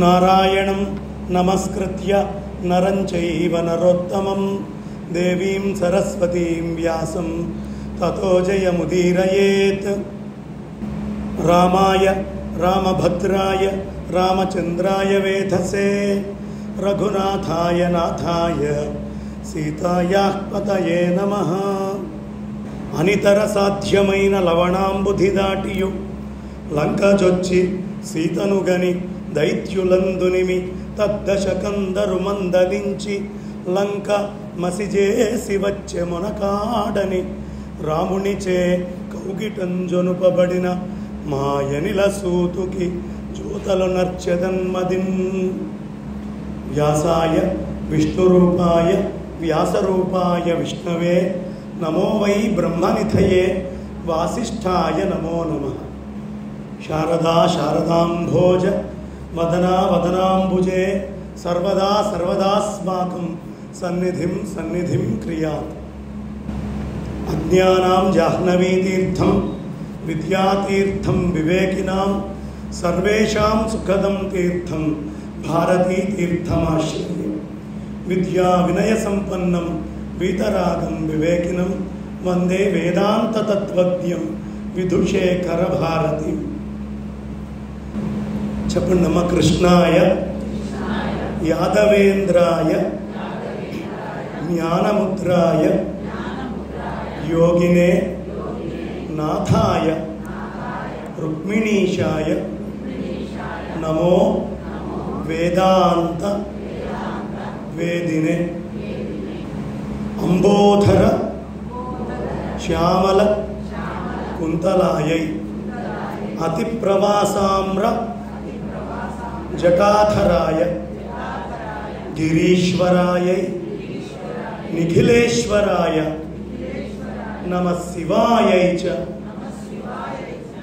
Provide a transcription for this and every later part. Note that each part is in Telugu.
నారాయణం నమస్కృత్య నరం చైవ నరోత్తమం దేవీం సరస్వతీం వ్యాసం తతో జయముదీరయేత్. రామాయ రామభద్రాయ రామచంద్రాయ వేధసే రఘునాథాయ నాథాయ సీతాయాః పతయే నమః. అనితర సాధ్యమైన లవణాంబుధి దాటియు లంకజొచ్చి సీతనుగని దైత్యులందునిమి తద్దశకందరు మందలించి లంక మసిజేసి వచ్చె మొనకాడని రామునిచే కౌగిటంజొనుపబడిన మాయనిల సూతుకి జూతలు నర్చెదన్మదిన్. వ్యాసాయ విష్ణురూపాయ వ్యాసరూపాయ విష్ణవే నమో వై బ్రహ్మనిధయే వాసిష్ఠాయ నమో నమః. శారదా శారదాంభోజ వదనా వదనాంబుజే సర్వదా సర్వదాస్మాకం సన్నిధిం సన్నిధిం క్రియాత్. అజ్ఞానాం జాహ్నవీతీర్థం విద్యాతీర్థం వివేకినాం సర్వేషాం సుఖదం తీర్థం భారతీతీర్థమాశ్రయే. విద్యా వినయ సంపన్నం వీతరాగం వివేకినం వందే వేదాంత తత్వజ్ఞం విదుషేఖర భారతి. చెప్పండి అమ్మ. కృష్ణాయ యాదవేంద్రాయ జ్ఞానముద్రాయ యోగినే నాథాయ రుక్మిణీశాయ నమో వేదాంత వేదినే. అంబోధర శ్యామల కుంతలాయై అతి ప్రవాసామ్ర జటాధరాయ గిరీశ్వరాయై నిఖిలేశ్వరాయ నమః శివాయై చ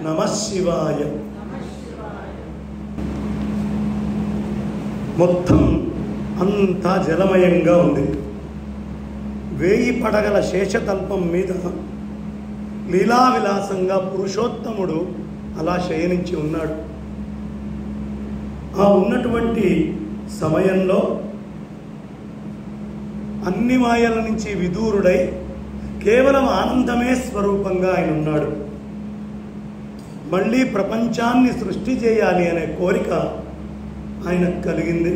నమః శివాయ. మొత్తం అంతా జలమయంగా ఉంది. 1000 పడగల శేషతల్పం మీద లీలావిలాసంగా పురుషోత్తముడు అలా శయనించి ఉన్నాడు. ఆ ఉన్నటువంటి సమయంలో అన్ని మాయల నుంచి విదూరుడై కేవలం ఆనందమే స్వరూపంగా ఆయన ఉన్నాడు. మళ్ళీ ప్రపంచాన్ని సృష్టి చేయాలి అనే కోరిక ఆయనకు కలిగింది.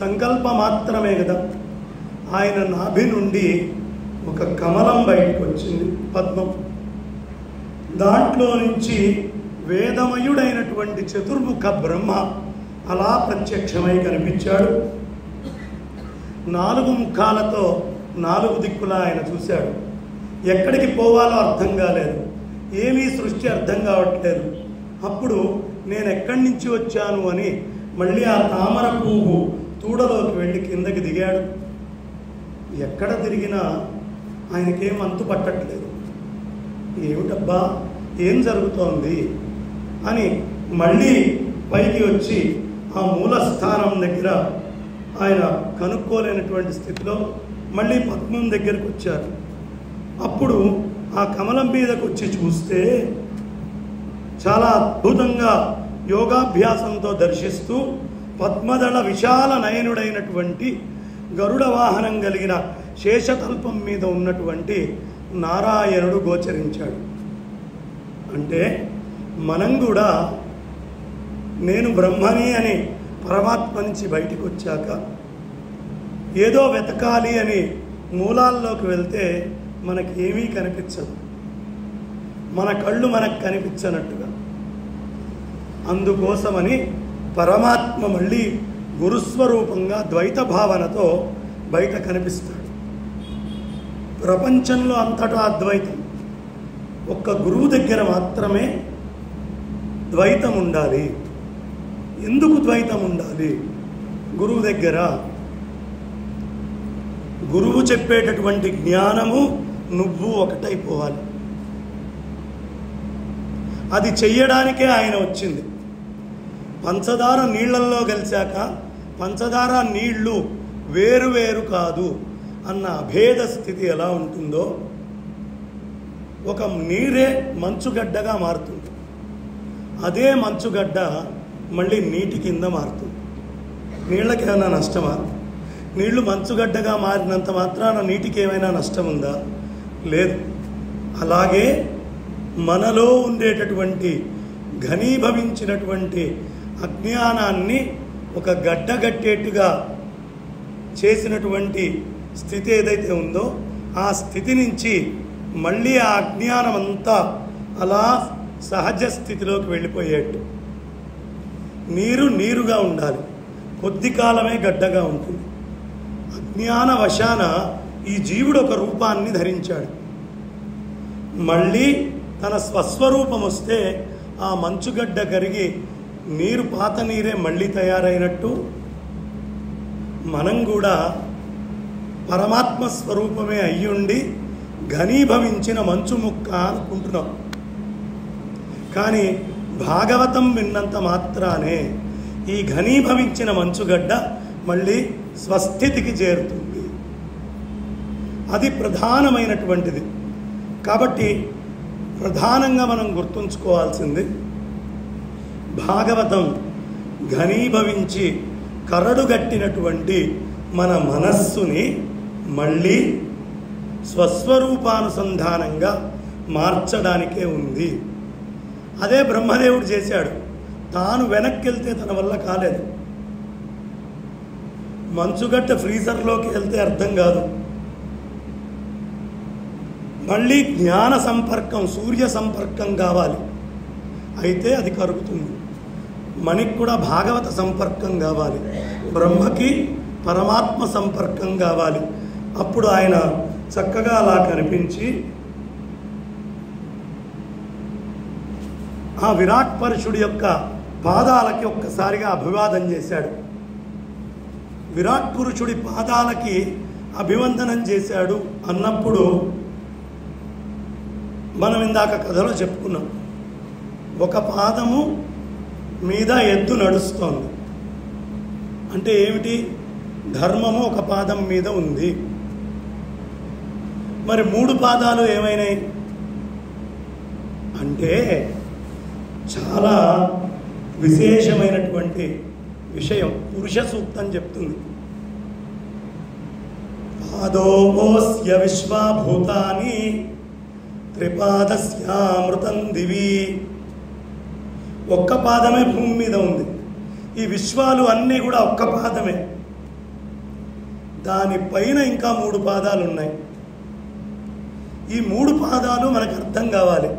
సంకల్ప మాత్రమే కదా. ఆయన నాభి నుండి ఒక కమలం బయటకు వచ్చింది, పద్మం. దాంట్లో నుంచి వేదమయుడైనటువంటి చతుర్ముఖ బ్రహ్మ అలా ప్రత్యక్షమై కనిపించాడు. 4 ముఖాలతో 4 దిక్కులా ఆయన చూశాడు. ఎక్కడికి పోవాలో అర్థం కాలేదు, ఏమీ సృష్టి అర్థం కావట్లేదు. అప్పుడు నేను ఎక్కడి నుంచి వచ్చాను అని మళ్ళీ ఆ తామర పువ్వు తూడలోకి వెళ్ళి కిందకి దిగాడు. ఎక్కడ తిరిగినా ఆయనకేం అంతు పట్టట్లేదు. ఏమిటబ్బా ఏం జరుగుతోంది అని మళ్ళీ పైకి వచ్చి ఆ మూలస్థానం దగ్గర ఆయన కనుక్కోలేనటువంటి స్థితిలో మళ్ళీ పద్మం దగ్గరకు వచ్చారు. అప్పుడు ఆ కమలం మీదకు వచ్చి చూస్తే చాలా అద్భుతంగా యోగాభ్యాసంతో దర్శిస్తూ పద్మదళ విశాల నయనుడైనటువంటి గరుడ వాహనం కలిగిన శేషతల్పం మీద ఉన్నటువంటి నారాయణుడు గోచరించాడు. అంటే మనం కూడా నేను బ్రహ్మని అని పరమాత్మ నుంచి బయటికి వచ్చాక ఏదో వెతకాలి అని మూలాల్లోకి వెళ్తే మనకి ఏమీ కనిపించదు, మన కళ్ళు మనకు కనిపించనట్టుగా. అందుకోసమని పరమాత్మ మళ్ళీ గురుస్వరూపంగా ద్వైత భావనతో బయట కనిపిస్తాడు. ప్రపంచంలో అంతటా అద్వైతం, ఒక్క గురువు దగ్గర మాత్రమే ద్వైతం ఉండాలి. ఎందుకు ద్వైతం ఉండాలి? గురువు దగ్గర గురువు చెప్పేటటువంటి జ్ఞానము నువ్వు ఒకటైపోవాలి. అది చెయ్యడానికే ఆయన వచ్చింది. పంచదార నీళ్లల్లో కలిశాక పంచదార నీళ్లు వేరు వేరు కాదు అన్న అభేద స్థితి ఎలా ఉంటుందో ఒక నీరే మంచుగడ్డగా మారుతుంది. అదే మంచుగడ్డ మళ్ళీ నీటి కింద మారుతుంది. నీళ్ళకి ఏమైనా నష్టమా? నీళ్లు మంచుగడ్డగా మారినంత మాత్రాన నీటికి ఏమైనా నష్టం ఉందా? లేదు. అలాగే మనలో ఉండేటటువంటి ఘనీభవించినటువంటి అజ్ఞానాన్ని ఒక గడ్డగట్టేట్టుగా చేసినటువంటి స్థితి ఏదైతే ఉందో ఆ స్థితి నుంచి మళ్ళీ ఆ అజ్ఞానం అంతా అలా సహజ స్థితిలోకి వెళ్ళిపోయేట్టు. నీరు నీరుగా ఉండాలి, కొద్ది కాలమే గడ్డగా ఉంటుంది. అజ్ఞాన వశాన ఈ జీవుడు ఒక రూపాన్ని ధరించాడు. మళ్ళీ తన స్వస్వరూపం వస్తే ఆ మంచుగడ్డ కరిగి నీరు పాత నీరే మళ్ళీ తయారైనట్టు మనం కూడా పరమాత్మ స్వరూపమే అయ్యుండి ఘనీభవించిన మంచు ముక్క అనుకుంటున్నాం. కానీ భాగవతం విన్నంత మాత్రానే ఈ ఘనీభవించిన మంచుగడ్డ మళ్ళీ స్వస్థితికి చేరుతుంది. అది ప్రధానమైనటువంటిది. కాబట్టి ప్రధానంగా మనం గుర్తుంచుకోవాల్సింది భాగవతం ఘనీభవించి కరడుగట్టినటువంటి మన మనస్సుని మళ్ళీ స్వస్వరూపానుసంధానంగా మార్చడానికే ఉంది. అదే బ్రహ్మదేవుడు చేశాడు. తాను వెనక్కి వెళ్తే తన వల్ల కాలేదు. మంచుగడ్డ ఫ్రీజర్లోకి వెళ్తే అర్థం కాదు. మళ్ళీ జ్ఞాన సంపర్కం, సూర్య సంపర్కం కావాలి, అయితే అది కరుగుతుంది. మనకి కూడా భాగవత సంపర్కం కావాలి, బ్రహ్మకి పరమాత్మ సంపర్కం కావాలి. అప్పుడు ఆయన చక్కగా అలా కనిపించి ఆ విరాట్ పరుషుడి యొక్క పాదాలకి ఒక్కసారిగా అభివాదం చేశాడు. విరాట్ పురుషుడి పాదాలకి అభివందనం చేశాడు అన్నప్పుడు మనం ఇందాక కథలో చెప్పుకున్నాం, ఒక పాదము మీద ఎద్దు నడుస్తోంది అంటే ఏమిటి? ధర్మము ఒక పాదం మీద ఉంది. మరి 3 పాదాలు ఏమైనాయి అంటే చాలా విశేషమైనటువంటి విషయం పురుష సూక్తం చెప్తుంది. పాదోస్య విశ్వభూతాని త్రిపాదస్యామృతం దివి. ఒక్క పాదమే భూమి మీద ఉంది. ఈ విశ్వాలు అన్నీ కూడా ఒక్క పాదమే. దానిపైన ఇంకా 3 పాదాలు ఉన్నాయి. ఈ 3 పాదాలు మనకు అర్థం కావాలి.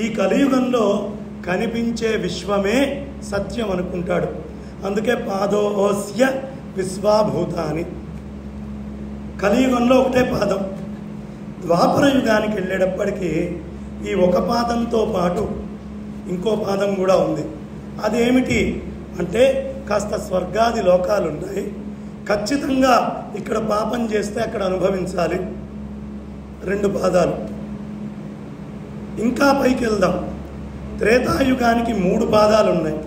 ఈ కలియుగంలో కనిపించే విశ్వమే సత్యం అనుకుంటాడు. అందుకే పాదోస్య విశ్వభూతాని. కలియుగంలో ఒకటే పాదం. ద్వాపర యుగానికి వెళ్ళేటప్పటికీ ఈ ఒక పాదంతో పాటు ఇంకో పాదం కూడా ఉంది. అదేమిటి అంటే కాస్త స్వర్గాది లోకాలు ఉన్నాయి, ఖచ్చితంగా ఇక్కడ పాపం చేస్తే అక్కడ అనుభవించాలి. 2 పాదాలు. ఇంకా పైకి వెళ్దాం. త్రేతాయుగానికి 3 పాదాలు ఉన్నాయి.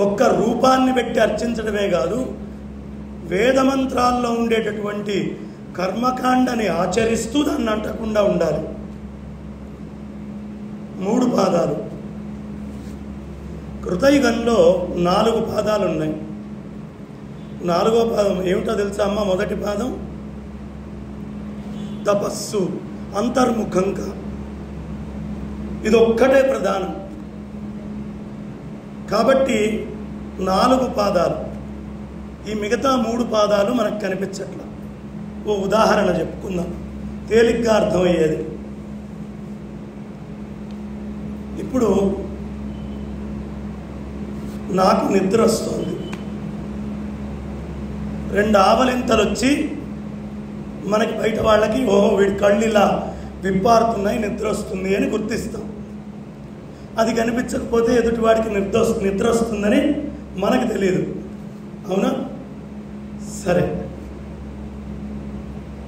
ఒక్క రూపాన్ని పెట్టి అర్చించడమే కాదు, వేదమంత్రాల్లో ఉండేటటువంటి కర్మకాండని ఆచరిస్తూ దాన్ని అంటకుండా ఉండాలి. 3 పాదాలు. కృతయుగంలో 4 పాదాలు ఉన్నాయి. 4వ పాదం ఏమిటో తెలుసా అమ్మ? మొదటి పాదం తపస్సు, అంతర్ముఖంగా. ఇది ఒక్కటే ప్రధానం. కాబట్టి 4 పాదాలు. ఈ మిగతా 3 పాదాలు మనకు కనిపించట్ల. ఓ ఉదాహరణ చెప్పుకుందాం, తేలిగ్గా అర్థమయ్యేది. ఇప్పుడు నాకు నిద్ర వస్తుంది. 2 ఆవలింతలు వచ్చి మనకి బయట వాళ్ళకి ఓహో వీడి కళ్ళు ఇలా విప్పారుతున్నాయి, నిద్ర వస్తుంది అని గుర్తిస్తాం. అది కనిపించకపోతే ఎదుటివాడికి నిద్ర వస్తుందని మనకు తెలియదు. అవునా? సరే,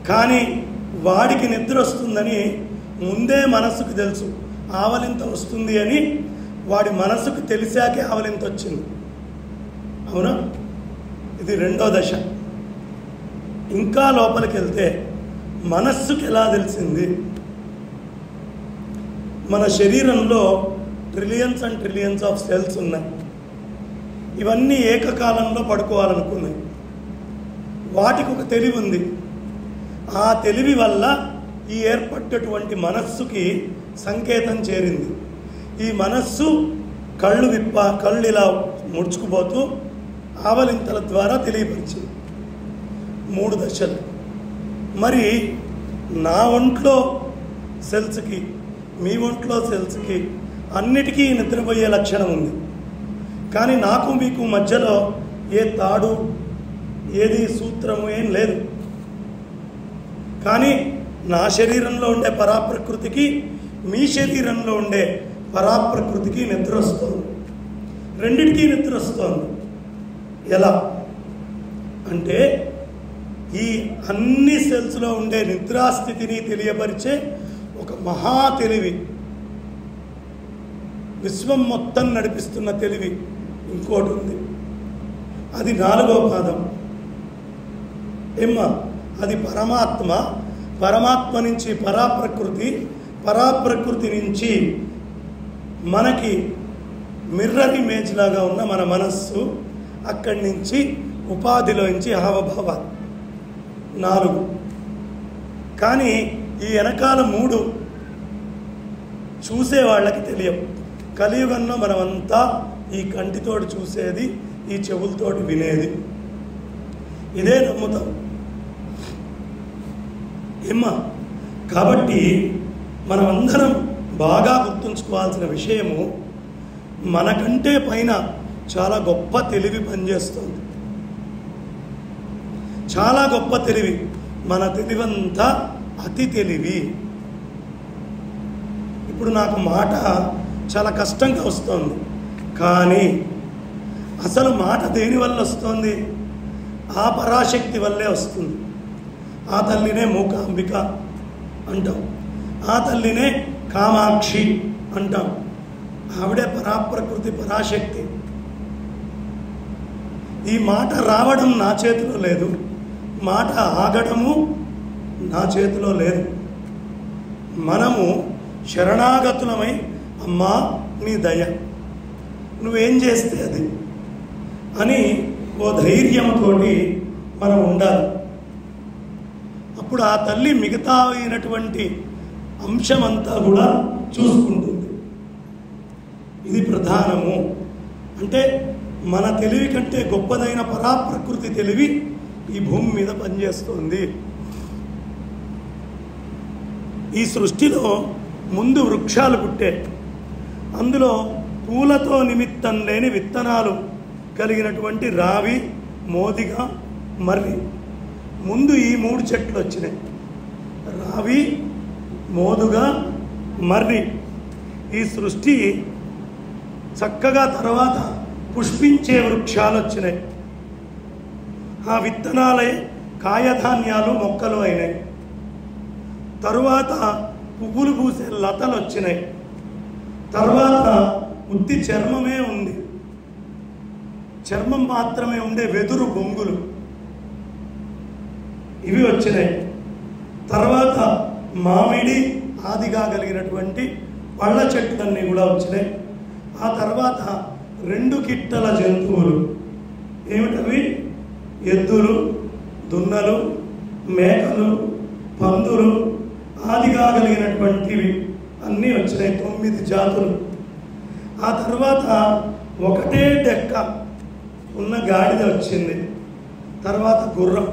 కానీ వాడికి నిద్ర వస్తుందని ముందే మనసుకు తెలుసు. ఆవలింత వస్తుంది అని వాడి మనసుకు తెలిసాకే ఆవలింత వచ్చింది. అవునా? ఇది 2వ దశ. ఇంకా లోపలికి వెళ్తే మనస్సుకి ఎలా తెలిసింది? మన శరీరంలో trillions and trillions of cells ఉన్నాయి. ఇవన్నీ ఏకకాలంలో పడుకోవాలనుకున్నాయి. వాటికి ఒక తెలివి ఉంది. ఆ తెలివి వల్ల ఈ ఏర్పడ్డటువంటి మనస్సుకి సంకేతం చేరింది. ఈ మనస్సు కళ్ళు ఇలా ముడుచుకుపోతూ ఆవలింతల ద్వారా తెలియపరిచింది 3 దశలు. మరి నా ఒంట్లో సెల్స్కి, మీ ఒంట్లో సెల్స్కి అన్నిటికీ నిద్రపోయే లక్షణం ఉంది. కానీ నాకు మీకు మధ్యలో ఏ తాడు, ఏది సూత్రము ఏం లేదు. కానీ నా శరీరంలో ఉండే పరాప్రకృతికి, మీ శరీరంలో ఉండే పరాప్రకృతికి నిద్ర వస్తుంది. రెండిటికీ నిద్ర వస్తుంది. ఎలా అంటే ఈ అన్ని సెల్స్లో ఉండే నిద్రాస్థితిని తెలియపరిచే ఒక మహా తెలివి, విశ్వం మొత్తం నడిపిస్తున్న తెలివి ఇంకోటి ఉంది. అది 4వ పాదం. ఏమ్మా, అది పరమాత్మ. పరమాత్మ నుంచి పరాప్రకృతి, పరాప్రకృతి నుంచి మనకి మిర్రర్ ఇమేజ్ లాగా ఉన్న మన మనస్సు, అక్కడి నుంచి ఉపాధిలోంచి హావభావాలు 4. కానీ ఈ వెనకాల 3 చూసే వాళ్ళకి తెలియవు. కలియుగంలో మనమంతా ఈ కంటితోటి చూసేది, ఈ చెవులతోటి వినేది, ఇదే నమ్ముతాం. ఏమ్మా, కాబట్టి మనమందరం బాగా గుర్తుంచుకోవాల్సిన విషయము, మనకంటే పైన చాలా గొప్ప తెలివి పనిచేస్తుంది. చాలా గొప్ప తెలివి. మన తెలివంతా అతి తెలివి. ఇప్పుడు నాకు మాట చాలా కష్టంగా వస్తుంది, కానీ అసలు మాట దేనివల్ల వస్తుంది? ఆ పరాశక్తి వల్లే వస్తుంది. ఆ తల్లినే మూకాంబిక అంటాం, ఆ తల్లినే కామాక్షి అంటాం. ఆవిడే పరాప్రకృతి, పరాశక్తి. ఈ మాట రావడం నా చేతిలో లేదు, మాట ఆగడము నా చేతిలో లేదు. మనము శరణాగతులమై, అమ్మా నీ దయ, నువ్వేం చేస్తే అది అని ఓ ధైర్యంతో మనం ఉండాలి. అప్పుడు ఆ తల్లి మిగతా అయినటువంటి అంశమంతా కూడా చూసుకుంటుంది. ఇది ప్రధానము. అంటే మన తెలివి కంటే గొప్పదైన పరాప్రకృతి తెలివి ఈ భూమి మీద పనిచేస్తుంది. ఈ సృష్టిలో ముందు వృక్షాలు పుట్టే, అందులో పూలతో నిమిత్తం లేని విత్తనాలు కలిగినటువంటి రావి, మోదిగ, మర్రి. ముందు ఈ 3 చెట్లు వచ్చినాయి, రావి, మోదుగ, మర్రి. ఈ సృష్టి చక్కగా తర్వాత పుష్పించే వృక్షాలు వచ్చినాయి. ఆ విత్తనాలే కాయధాన్యాలు, మొక్కలు అయినాయి. తరువాత పువ్వులు పూసే లతలు వచ్చినాయి. తర్వాత ఉత్తి చర్మమే ఉంది, చర్మం మాత్రమే ఉండే వెదురు బొంగులు, ఇవి వచ్చినాయి. తర్వాత మామిడి ఆదిగా కలిగినటువంటి పళ్ళ చెట్లన్నీ కూడా వచ్చినాయి. ఆ తర్వాత 2 కిట్టల జంతువులు, ఏమిటవి? ఎద్దులు, దున్నలు, మేకలు, పందులు ఆదిగా కలిగినటువంటివి అన్నీ వచ్చినాయి, 9 జాతులు. ఆ తర్వాత ఒకటే డెక్క ఉన్న గాడిద వచ్చింది. తర్వాత గుర్రం.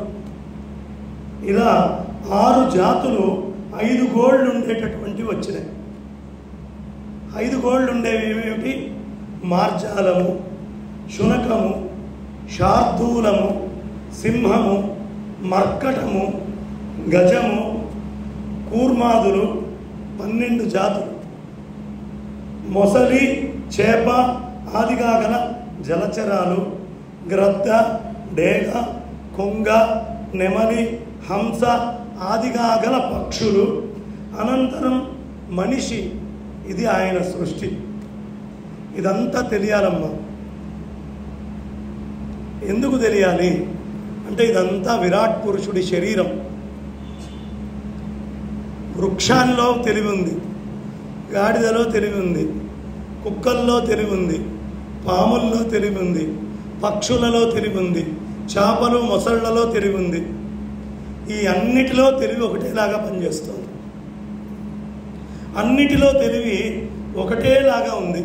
ఇలా 6 జాతులు, 5 గోళ్ళు ఉండేటటువంటివి వచ్చినాయి. 5 గోళ్ళు ఉండేవి ఏమేమిటి? మార్జాలము, శునకము, శార్దూలము, సింహము, మర్కటము, గజము, కూర్మాదులు, 12 జాతులు. మొసలి, చేప ఆదిగా గల జలచరాలు, గ్రద్ద, డేగ, కొంగ, నెమలి, హంస ఆదిగా గల పక్షులు, అనంతరం మనిషి. ఇది ఆయన సృష్టి. ఇదంతా తెలియాలమ్మా. ఎందుకు తెలియాలి అంటే ఇదంతా విరాట్ పురుషుడి శరీరం. వృక్షాల్లో తెలివి ఉంది, గాడిదలో తెలివి ఉంది, కుక్కల్లో తెలివి ఉంది, పాముల్లో తెలివి ఉంది, పక్షులలో తెలివి ఉంది, చేపలు మొసళ్లలో తెలివి ఉంది. ఈ అన్నిటిలో తెలివి ఒకటేలాగా పనిచేస్తుంది. అన్నిటిలో తెలివి ఒకటేలాగా ఉంది.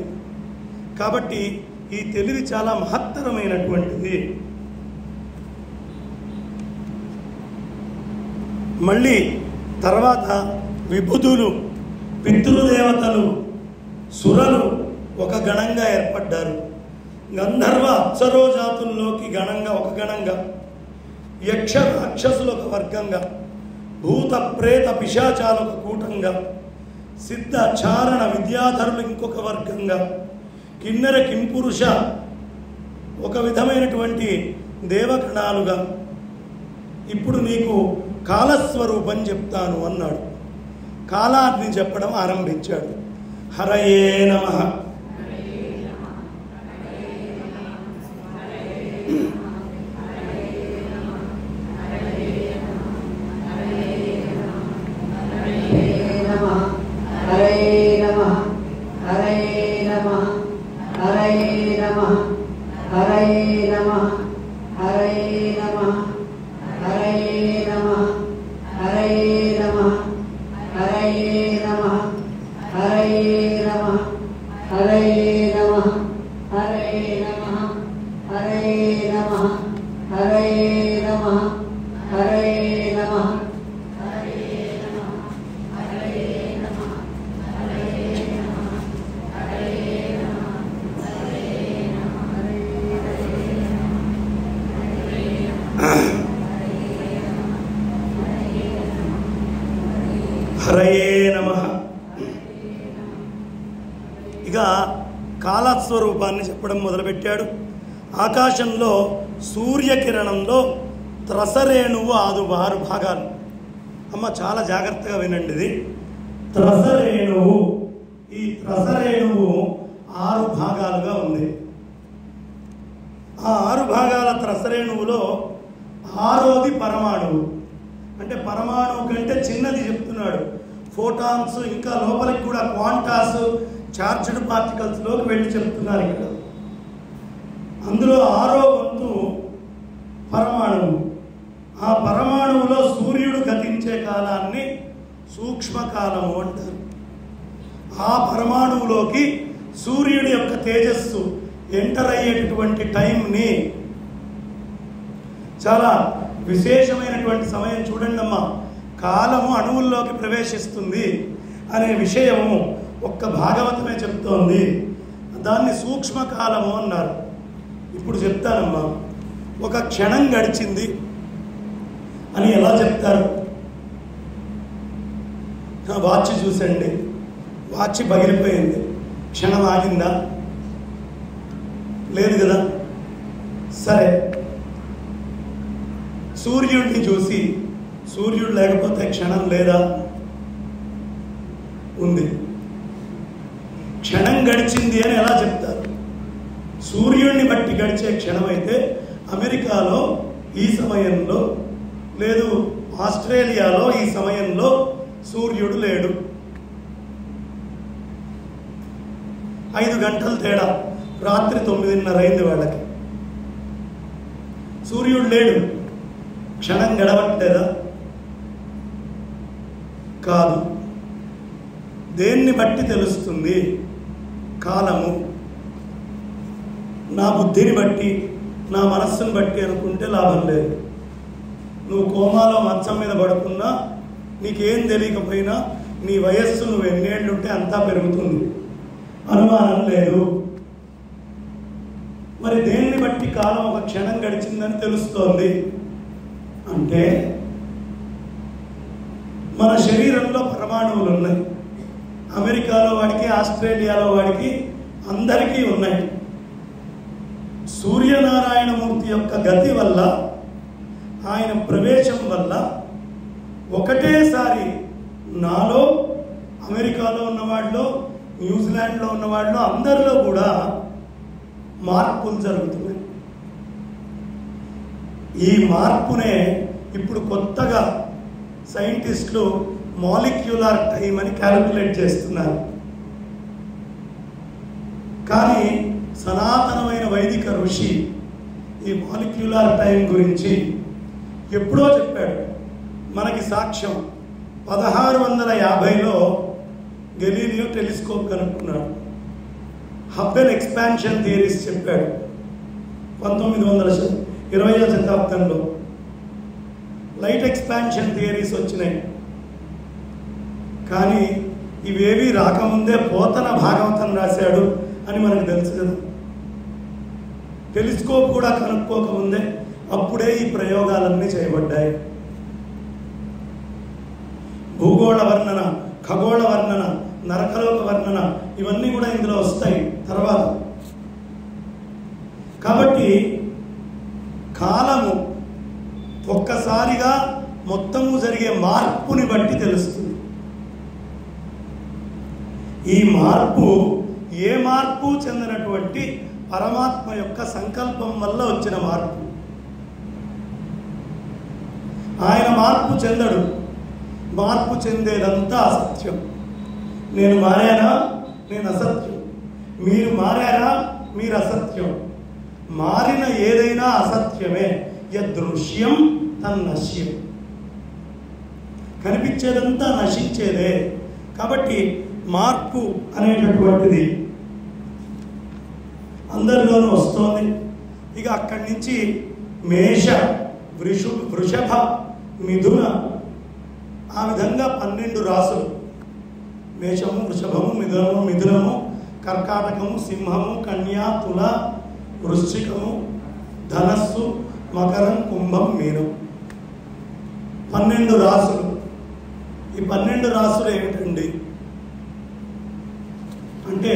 కాబట్టి ఈ తెలివి చాలా మహత్తరమైనటువంటిది. మళ్ళీ తర్వాత విభుదులు, పితృదేవతలు, సురలు ఒక గణంగా ఏర్పడ్డారు. గంధర్వ అప్సరోజాతుల్లోకి గణంగా ఒక గణంగా, యక్ష రాక్షసులు ఒక వర్గంగా, భూత ప్రేత పిశాచాలు ఒక కూటంగా, సిద్ధ చారణ విద్యాధరులు ఇంకొక వర్గంగా, కిన్నెర కింపురుష ఒక విధమైనటువంటి దేవగణాలుగా. ఇప్పుడు నీకు కాలస్వరూపం చెప్తాను అన్నాడు. కాలాన్ని చెప్పడం ఆరంభించాడు. హరయే నమః. హరయే నమః. ఇక కాలస్వరూపాన్ని చెప్పడం మొదలుపెట్టాడు. ఆకాశంలో సూర్యకిరణంలో త్రసరేణువు 6 భాగాలు. అమ్మ చాలా జాగ్రత్తగా వినండి. ఇది త్రసరేణువు. ఈ త్రసరేణువు 6 భాగాలుగా ఉంది. ఆ 6 భాగాల త్రసరేణువులో 6వది పరమాణువు. అంటే పరమాణువు కంటే చిన్నది చెప్తున్నాడు. ఫోటాన్స్ ఇంకా లోపలికి కూడా క్వాంటాస్, చార్జ్డ్ పార్టికల్స్లోకి వెళ్ళి చెప్తున్నారు ఇక్కడ. అందులో 6వ వంతు పరమాణువు. ఆ పరమాణువులో సూర్యుడు గతించే కాలాన్ని సూక్ష్మకాలము అంటారు. ఆ పరమాణువులోకి సూర్యుడి యొక్క తేజస్సు ఎంటర్ అయ్యేటటువంటి టైంని, చాలా విశేషమైనటువంటి సమయం చూడండి అమ్మా. కాలము అణువుల్లోకి ప్రవేశిస్తుంది అనే విషయము ఒక్క భాగవతమే చెప్తోంది. దాన్ని సూక్ష్మకాలము అన్నారు. ఇప్పుడు చెప్తానమ్మా. ఒక క్షణం గడిచింది అని ఎలా చెప్తారు? వాచ్ చూసండి, వాచ్ పగిలిపోయింది, క్షణం ఆగిందా? లేదు కదా. సరే, సూర్యుడిని చూసి సూర్యుడు లేకపోతే క్షణం లేదా? ఉంది. క్షణం గడిచింది అని ఎలా చెప్తారు? సూర్యుడిని బట్టి గడిచే క్షణం అయితే అమెరికాలో ఈ సమయంలో లేదు, ఆస్ట్రేలియాలో ఈ సమయంలో సూర్యుడు లేడు. 5 గంటలు తేడా, రాత్రి 9:30 అయింది వాళ్ళకి. సూర్యుడు లేడు, క్షణం గడవట్లేదా? కాదు. దేన్ని బట్టి తెలుస్తుంది కాలము? నా బుద్ధిని బట్టి, నా మనస్సును బట్టి అనుకుంటే లాభం లేదు. నువ్వు కోమాలో మంచం మీద పడుకున్నా, నీకేం తెలియకపోయినా నీ వయస్సు నువ్వు ఎన్నేళ్ళుంటే అంతా పెరుగుతుంది, అనుమానం లేదు. మరి దేన్ని బట్టి కాలం ఒక క్షణం గడిచిందని తెలుస్తోంది అంటే, మన శరీరంలో పరమాణువులు ఉన్నాయి. అమెరికాలో వాడికి, ఆస్ట్రేలియాలో వాడికి అందరికీ ఉన్నాయి. సూర్యనారాయణమూర్తి యొక్క గతి వల్ల, ఆయన ప్రవేశం వల్ల ఒకటేసారి నాలో, అమెరికాలో ఉన్నవాడిలో, న్యూజిలాండ్లో ఉన్నవాడిలో అందరిలో కూడా మార్పులు జరుగుతున్నాయి. ఈ మార్పునే ఇప్పుడు కొత్తగా సైంటిస్టులు మాలిక్యులర్ టైం అని క్యాలిక్యులేట్ చేస్తున్నారు. కానీ సనాతనమైన వైదిక ఋషి ఈ మాలిక్యులర్ టైం గురించి ఎప్పుడో చెప్పాడు. మనకి సాక్ష్యం 1650లో గెలీలియో టెలిస్కోప్ కనుక్కున్నాడు. హబ్బెల్ ఎక్స్పాన్షన్ థియరీస్ చెప్పాడు 1920వ శతాబ్దంలో. లైట్ ఎక్స్పాన్షన్ థియరీస్ వచ్చినాయి. కానీ ఇవేవి రాకముందే పోతన భాగవతం రాశాడు అని మనకు తెలుసు కదా. టెలిస్కోప్ కూడా కనుక్కోకముందే అప్పుడే ఈ ప్రయోగాలన్నీ చేయబడ్డాయి. భూగోళ వర్ణన, ఖగోళ వర్ణన, నరకలోక వర్ణన ఇవన్నీ కూడా ఇందులో వస్తాయి తర్వాత. కాబట్టి కాలము ఒక్కసారిగా మొత్తము జరిగే మార్పుని బట్టి తెలుస్తుంది. ఈ మార్పు ఏ మార్పు చెందినటువంటి పరమాత్మ యొక్క సంకల్పం వల్ల వచ్చిన మార్పు. ఆయన మార్పు చెందడు. మార్పు చెందేదంతా అసత్యం. నేను మారానా, నేను అసత్యం. మీరు మారారా, మీరు అసత్యం. మారిన ఏదైనా అసత్యమే. యదృశ్యం తన్నశ్యం. కనిపించేదంతా నశించేదే. కాబట్టి మార్పు అనేటటువంటిది అందరిలోనూ వస్తోంది. ఇక అక్కడి నుంచి మేష, వృషభ, మిథున, ఆ విధంగా 12 రాసులు. మేషము, వృషభము, మిథునము, కర్కాటకము, సింహము, కన్యా, తుల, వృశ్చికము, ధనస్సు, మకరం, కుంభం, మీనం. 12 రాసులు. ఈ 12 రాసులు ఏమిటండి అంటే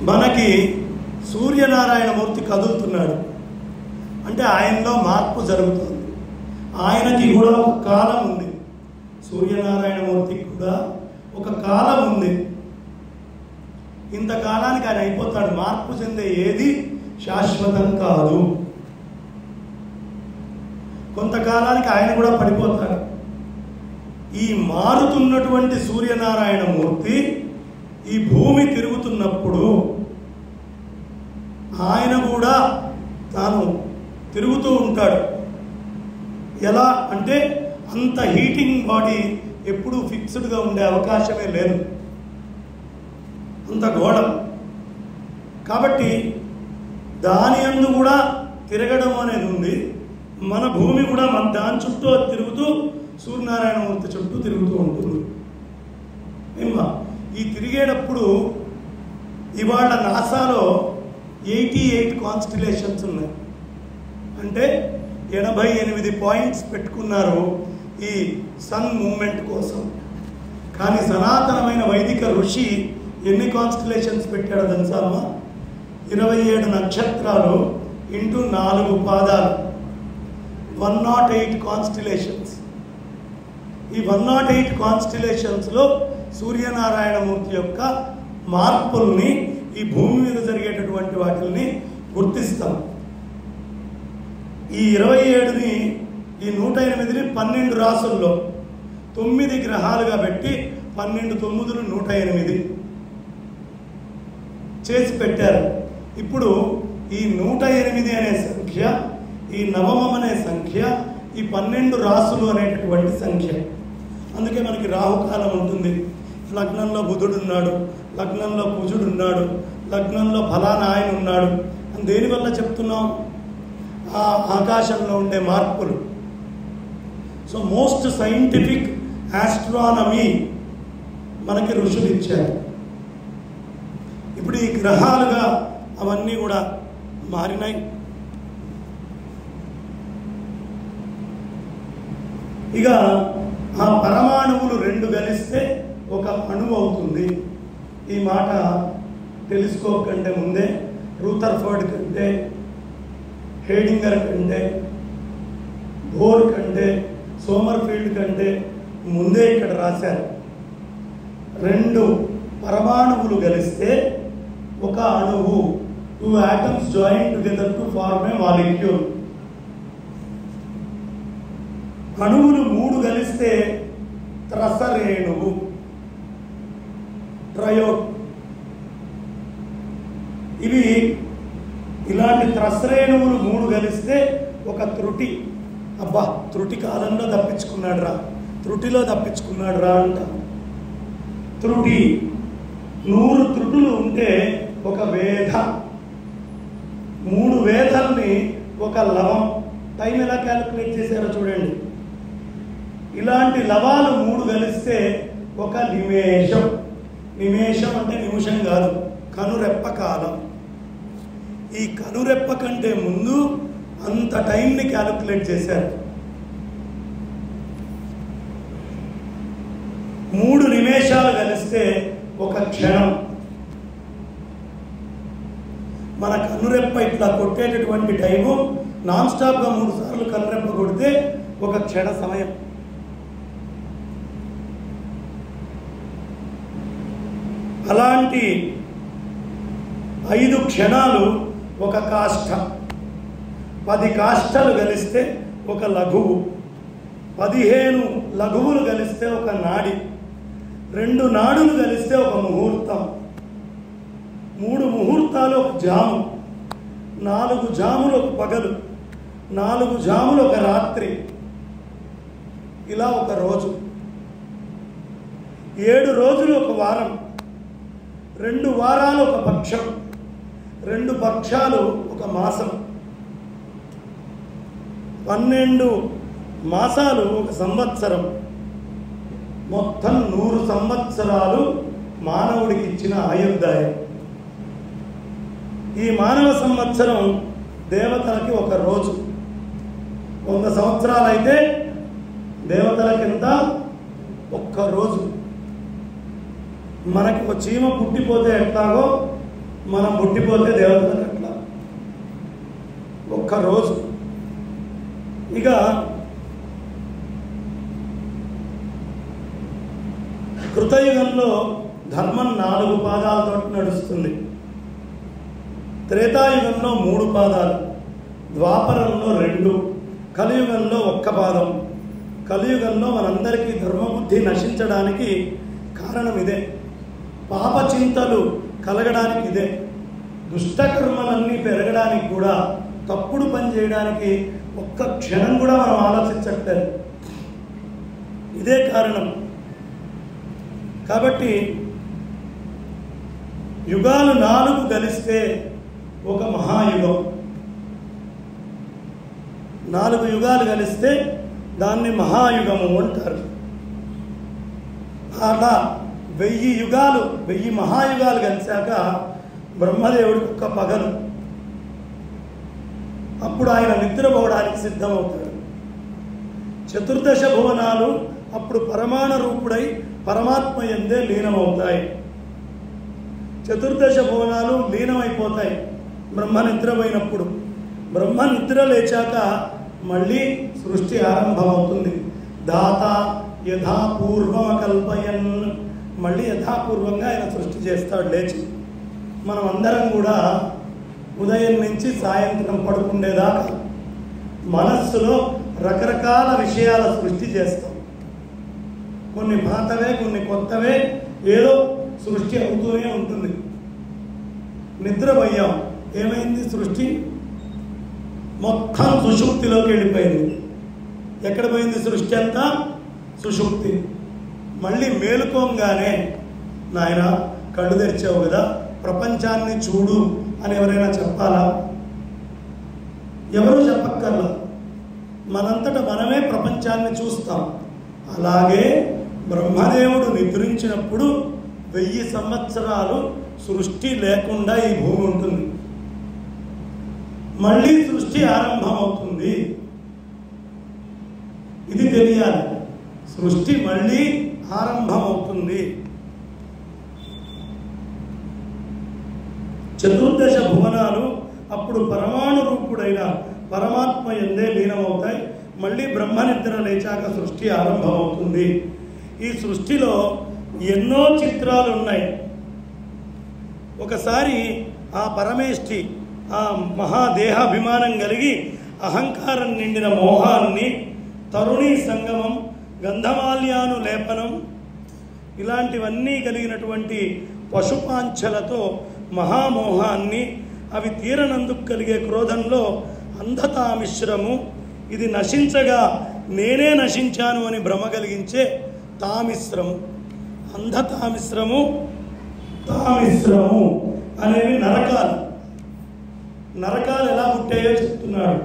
మనకి సూర్యనారాయణమూర్తి కదులుతున్నాడు అంటే ఆయనలో మార్పు జరుగుతుంది. ఆయనకి కూడా ఒక కాలం ఉంది. సూర్యనారాయణమూర్తికి కూడా ఒక కాలం ఉంది. ఇంతకాలానికి ఆయన అయిపోతాడు. మార్పు చెందే ఏది శాశ్వతం కాదు. కొంతకాలానికి ఆయన కూడా పడిపోతాడు. ఈ మారుతున్నటువంటి సూర్యనారాయణమూర్తి ఈ భూమి తిరుగుతున్నప్పుడు ఆయన కూడా తాను తిరుగుతూ ఉంటాడు. ఎలా అంటే అంత హీటింగ్ బాడీ ఎప్పుడూ ఫిక్స్డ్గా ఉండే అవకాశమే లేదు, అంత గోళం. కాబట్టి దాని యందు కూడా తిరగడం అనేది ఉంది. మన భూమి కూడా మన దాని చుట్టూ తిరుగుతూ సూర్యనారాయణమూర్తి చుట్టూ తిరుగుతూ ఉంటుంది. ఏమా ఈ తిరిగేటప్పుడు ఇవాళ నాసాలో 88 కాన్స్టిలేషన్స్ ఉన్నాయి. అంటే 88 పాయింట్స్ పెట్టుకున్నారు ఈ సన్ మూమెంట్ కోసం. కానీ సనాతనమైన వైదిక ఋషి ఎన్ని కాన్స్టిలేషన్స్ పెట్టాడో తెలుసామా? 27 నక్షత్రాలు ఇంటూ 4 పాదాలు, 108 కాన్స్టిలేషన్స్. ఈ 108 కాన్స్టిలేషన్స్లో సూర్యనారాయణమూర్తి యొక్క మార్పుల్ని, ఈ భూమి మీద జరిగేటటువంటి వాటిల్ని గుర్తిస్తాం. ఈ 27ని, ఈ 108ని 12 రాసుల్లో 9 గ్రహాలుగా పెట్టి 12 9లు 108 చేసి పెట్టారు. ఇప్పుడు ఈ 108 అనే సంఖ్య, ఈ నవమం అనే సంఖ్య, ఈ 12 రాసులు అనేటటువంటి సంఖ్య. అందుకే మనకి రాహుకాలం ఉంటుంది. లగ్నంలో బుధుడు ఉన్నాడు, లగ్నంలో కుజుడు ఉన్నాడు, లగ్నంలో ఫలానా ఆయన ఉన్నాడు అని దేనివల్ల చెప్తున్నాం? ఆ ఆకాశంలో ఉండే మార్పులు. సో మోస్ట్ సైంటిఫిక్ ఆస్ట్రానమీ మనకి ఋషులు ఇచ్చారు. ఇప్పుడు ఈ గ్రహాలుగా అవన్నీ కూడా మారినాయి. ఇక ఆ పరమాణువులు 2 కలిస్తే ఒక అణువు అవుతుంది. ఈ మాట టెలిస్కోప్ కంటే ముందే, రూథర్ఫర్డ్ కంటే, హేడింగర్ కంటే, బోర్ కంటే, సోమర్ఫీల్డ్ కంటే ముందే ఇక్కడ రాశారు. 2 పరమాణువులు కలిస్తే ఒక అణువు. 2 atoms join together to form a molecule. అణువులు 3 కలిస్తే త్రసరేణువు. ఇవి ఇలాంటి త్రస్రేణువులు 3 కలిస్తే ఒక త్రుటి. అబ్బా, త్రుటి కాలంలో తప్పించుకున్నాడు రా, త్రుటిలో తప్పించుకున్నాడు రా అంట. త్రుటి 100 త్రుటులు ఉంటే ఒక వేధ, 3 వేధల్ని ఒక లవం. టైం ఎలా క్యాలిక్యులేట్ చేశారో చూడండి. ఇలాంటి లవాలు 3 కలిస్తే ఒక నిమేషం. నిమేషం అంటే నిమిషం కాదు, కనురెప్ప కాలం. ఈ కనురెప్ప కంటే ముందు అంత టైంని క్యాలిక్యులేట్ చేశారు. 3 నిమిషాలు కలిస్తే ఒక క్షణం. మన కనురెప్ప ఇట్లా కొట్టేటటువంటి టైము నాన్ స్టాప్గా 3 సార్లు కనురెప్ప కొడితే ఒక క్షణ సమయం. అలాంటి 5 క్షణాలు ఒక కాష్ఠ. 10 కాష్ఠలు కలిస్తే ఒక లఘువు. 15 లఘువులు కలిస్తే ఒక నాడి. 2 నాడులు కలిస్తే ఒక ముహూర్తం. 3 ముహూర్తాలు ఒక జాము. 4 జాములు ఒక పగలు. 4 జాములు ఒక రాత్రి. ఇలా ఒక రోజు. 7 రోజులు ఒక వారం. 2 వారాలు ఒక పక్షం. 2 పక్షాలు ఒక మాసం. 12 మాసాలు ఒక సంవత్సరం. మొత్తం 100 సంవత్సరాలు మానవుడికి ఇచ్చిన ఆయుర్దాయం. ఈ మానవ సంవత్సరం దేవతలకి ఒక రోజు. 100 సంవత్సరాలు అయితే దేవతలకి ఎంత? ఒక్క రోజు. మనకి ఒక చీమ పుట్టిపోతే ఎట్లాగో మనం పుట్టిపోతే దేవతలకు అట్లా ఒక్క రోజు. ఇక కృతయుగంలో ధర్మం 4 పాదాలతో నడుస్తుంది. త్రేతాయుగంలో 3 పాదాలు, ద్వాపరంలో 2, కలియుగంలో 1 పాదం. కలియుగంలో మనందరికీ ధర్మబుద్ధి నశించడానికి కారణం ఇదే. పాప చింతలు కలగడానికి ఇదే. దుష్టకర్మలన్నీ పెరగడానికి కూడా, తప్పుడు పని చేయడానికి ఒక్క క్షణం కూడా మనం ఆలోచించట్లేదు. ఇదే కారణం. కాబట్టి యుగాలు 4 కలిస్తే ఒక మహాయుగం. 4 యుగాలు కలిస్తే దాన్ని మహాయుగము అంటారు. అలా 1000 యుగాలు, 1000 మహాయుగాలు కలిశాక బ్రహ్మదేవుడికి ఒక్క పగలు. అప్పుడు ఆయన నిద్రపోవడానికి సిద్ధమవుతాడు. 14 భువనాలు అప్పుడు పరమాణ రూపుడై పరమాత్మ యందే లీనమవుతాయి. 14 భువనాలు లీనమైపోతాయి బ్రహ్మ నిద్రపోయినప్పుడు. బ్రహ్మ నిద్ర లేచాక మళ్ళీ సృష్టి ఆరంభమవుతుంది. దాత యథాపూర్వం కల్పయన్, మళ్ళీ యథాపూర్వంగా ఆయన సృష్టి చేస్తాడు లేచి. మనం అందరం కూడా ఉదయం నుంచి సాయంత్రం పడుకునేదాకా మనస్సులో రకరకాల విషయాల సృష్టి చేస్తాం. కొన్ని పాతవే, కొన్ని కొత్తవే, ఏదో సృష్టి అవుతూనే ఉంటుంది. నిద్రపోయాం, ఏమైంది? సృష్టి మొత్తం సుషుప్తిలోకి వెళ్ళిపోయింది. ఎక్కడ పోయింది సృష్టి అంతా? సుషుప్తి. మళ్ళీ మేలుకోగానే నాయన కళ్ళు తెరిచావు కదా, ప్రపంచాన్ని చూడు అని ఎవరైనా చెప్పాలా? ఎవరు చెప్పక్కర్లా, మనంతట మనమే ప్రపంచాన్ని చూస్తాం. అలాగే బ్రహ్మదేవుడు నిద్రించినప్పుడు 1000 సంవత్సరాలు సృష్టి లేకుండా ఈ భూమి ఉంటుంది. మళ్ళీ సృష్టి ఆరంభమవుతుంది. ఇది తెలియాలి. సృష్టి మళ్ళీ ఆరంభమవుతుంది. 14 భువనాలు అప్పుడు పరమాణు రూపుడైన పరమాత్మ యందే లీనమవుతాయి. మళ్ళీ బ్రహ్మనిద్ర లేచాక సృష్టి ఆరంభమవుతుంది. ఈ సృష్టిలో ఎన్నో చిత్రాలు ఉన్నాయి. ఒకసారి ఆ పరమేష్ఠి, ఆ మహాదేహాభిమానం కలిగి అహంకారం నిండిన మోహాన్ని, తరుణీ సంగమం, గంధమాల్యాను లేపనం, ఇలాంటివన్నీ కలిగినటువంటి పశుపాంఛలతో మహామోహాన్ని, అవి తీరనందుకు కలిగే క్రోధంలో అంధతామిశ్రము, ఇది నశించగా నేనే నశించాను అని భ్రమ కలిగించే తామిశ్రము. అంధతామిశ్రము, తామిశ్రము అనేవి నరకాలు. నరకాలు ఎలా పుట్టాయో చెప్తున్నాడు.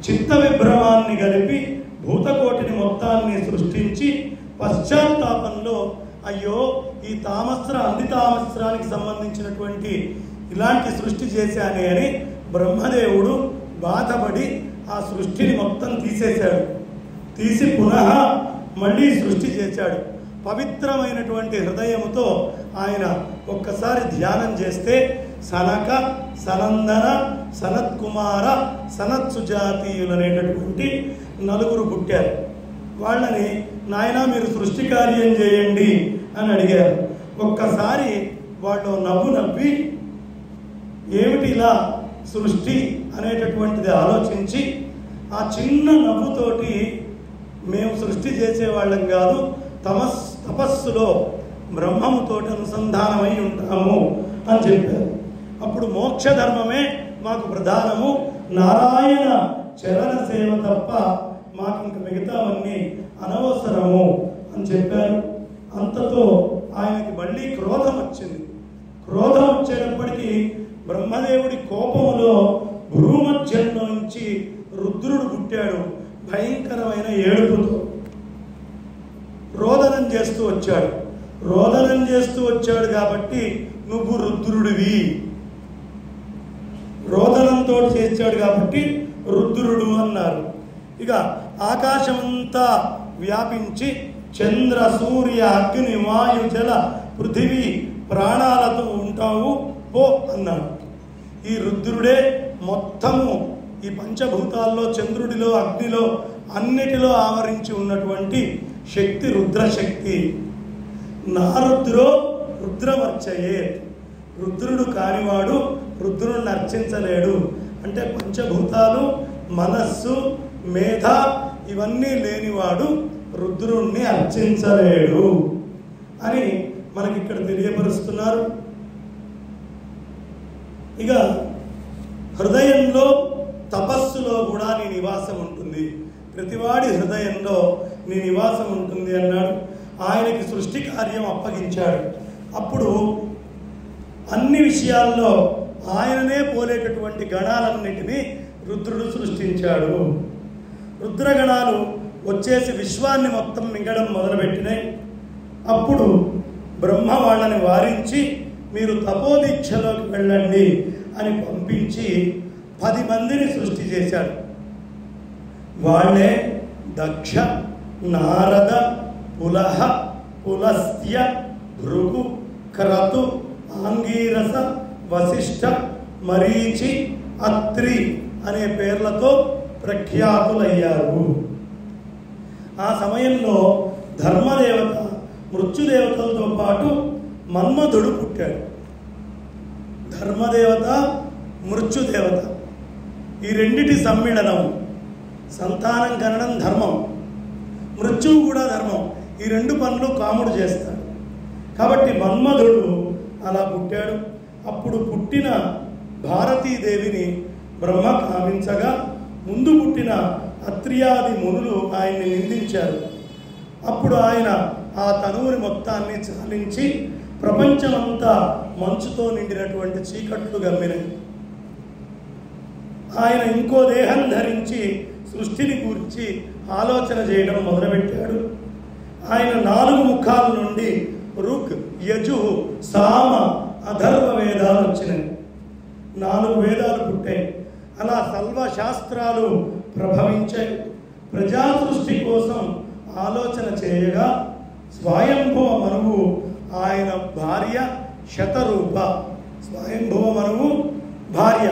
చిత్త విభ్రమాన్ని కలిపి భూతకోటిని మొత్తాన్ని సృష్టించి పశ్చాత్తాపంలో అయ్యో ఈ అంధితామస్రానికి సంబంధించినటువంటి ఇలాంటి సృష్టి చేశానే అని బ్రహ్మదేవుడు బాధపడి ఆ సృష్టిని మొత్తం తీసేశాడు. తీసి పునః మళ్ళీ సృష్టి చేశాడు. పవిత్రమైనటువంటి హృదయముతో ఆయన ఒక్కసారి ధ్యానం చేస్తే సనక, సనందన, సనత్కుమార, సనత్సుజాతీయులనేటటువంటి 4 పుట్టారు. వాళ్ళని నాయన మీరు సృష్టి కార్యం చేయండి అని అడిగారు. ఒక్కసారి వాళ్ళు నవ్వి ఏమిటి ఇలా సృష్టి అనేటటువంటిది ఆలోచించి ఆ చిన్న నవ్వుతోటి మేము సృష్టి చేసేవాళ్ళం కాదు, తపస్సులో బ్రహ్మముతోటి అనుసంధానమై ఉంటాము అని చెప్పారు. అప్పుడు మోక్ష ధర్మమే మాకు ప్రధానము, నారాయణ చరణ సేవ తప్ప మాకు ఇంక మిగతావన్నీ అనవసరము అని చెప్పారు. అంతతో ఆయనకి మళ్ళీ క్రోధం వచ్చింది. క్రోధం వచ్చేటప్పటికీ బ్రహ్మదేవుడి కోపములో భూమధ్యంలో నుంచి రుద్రుడు పుట్టాడు. భయంకరమైన ఏడుపుతో రోదనం చేస్తూ వచ్చాడు. రోదనం చేస్తూ వచ్చాడు కాబట్టి నువ్వు రుద్రుడివి, రోదనంతో చేశాడు కాబట్టి రుద్రుడు అన్నారు. ఇక ఆకాశమంతా వ్యాపించి చంద్ర, సూర్య, అగ్ని, వాయు, జల, పృథివీ ప్రాణాలతో ఉంటావు పో అన్నాడు. ఈ రుద్రుడే మొత్తము ఈ పంచభూతాల్లో, చంద్రుడిలో, అగ్నిలో, అన్నిటిలో ఆవరించి ఉన్నటువంటి శక్తి రుద్రశక్తి. నా రుద్రో రుద్రమర్చయే, రుద్రుడు కానివాడు రుద్రుడిని అర్చించలేడు. అంటే పంచభూతాలు, మనస్సు, మేధ ఇవన్నీ లేనివాడు రుద్రుణ్ణి అర్చించలేడు అని మనకి ఇక్కడ తెలియపరుస్తున్నారు. ఇక హృదయంలో, తపస్సులో కూడా నీ నివాసం ఉంటుంది, ప్రతివాడి హృదయంలో నీ నివాసం ఉంటుంది అన్నాడు. ఆయనకి సృష్టి కార్యం అప్పగించాడు. అప్పుడు అన్ని విషయాల్లో ఆయననే పోలేటటువంటి గణాలన్నిటినీ రుద్రుడు సృష్టించాడు. రుద్రగణాలు వచ్చేసి విశ్వాన్ని మొత్తం మింగడం మొదలుపెట్టినాయి. అప్పుడు బ్రహ్మ వాళ్ళని వారించి మీరు తపోదీక్షలోకి వెళ్ళండి అని పంపించి 10 మందిని సృష్టి చేశాడు. వాళ్ళే దక్ష, నారద, పులహ, పులస్త్య, భృగు, క్రతు, ఆంగీరస, వశిష్ఠ, మరీచి, అత్రి అనే పేర్లతో ప్రఖ్యాతులయ్యారు. ఆ సమయంలో ధర్మదేవత, మృత్యుదేవతలతో పాటు మన్మధుడు పుట్టాడు. ధర్మదేవత, మృత్యుదేవత ఈ రెండిటి సమ్మిళనం. సంతానం కనడం ధర్మం, మృత్యువు కూడా ధర్మం. ఈ 2 పనులు కాముడు చేస్తాడు. కాబట్టి మన్మధుడు అలా పుట్టాడు. అప్పుడు పుట్టిన భారతీదేవిని బ్రహ్మ కామించగా ముందు పుట్టిన అత్రియాది మునులు ఆయన్ని నిందించారు. అప్పుడు ఆయన ఆ తనువుని మొత్తాన్ని చాలించి ప్రపంచమంతా మంచుతో నిండినటువంటి చీకట్లు గమ్మినాయి. ఆయన ఇంకో దేహం ధరించి సృష్టిని గురించి ఆలోచన చేయడం మొదలుపెట్టాడు. ఆయన 4 ముఖాల నుండి ఋక్, యజు, సామ, అథర్వ వేదాలు వచ్చినాయి. 4 వేదాలు పుట్టాయి. అలా సర్వశాస్త్రాలు ప్రభవించాయి. ప్రజా సృష్టి కోసం ఆలోచన చేయగా స్వయంభవ మనువు ఆయన భార్య శతరూప. స్వయంభవ మనువు భార్య.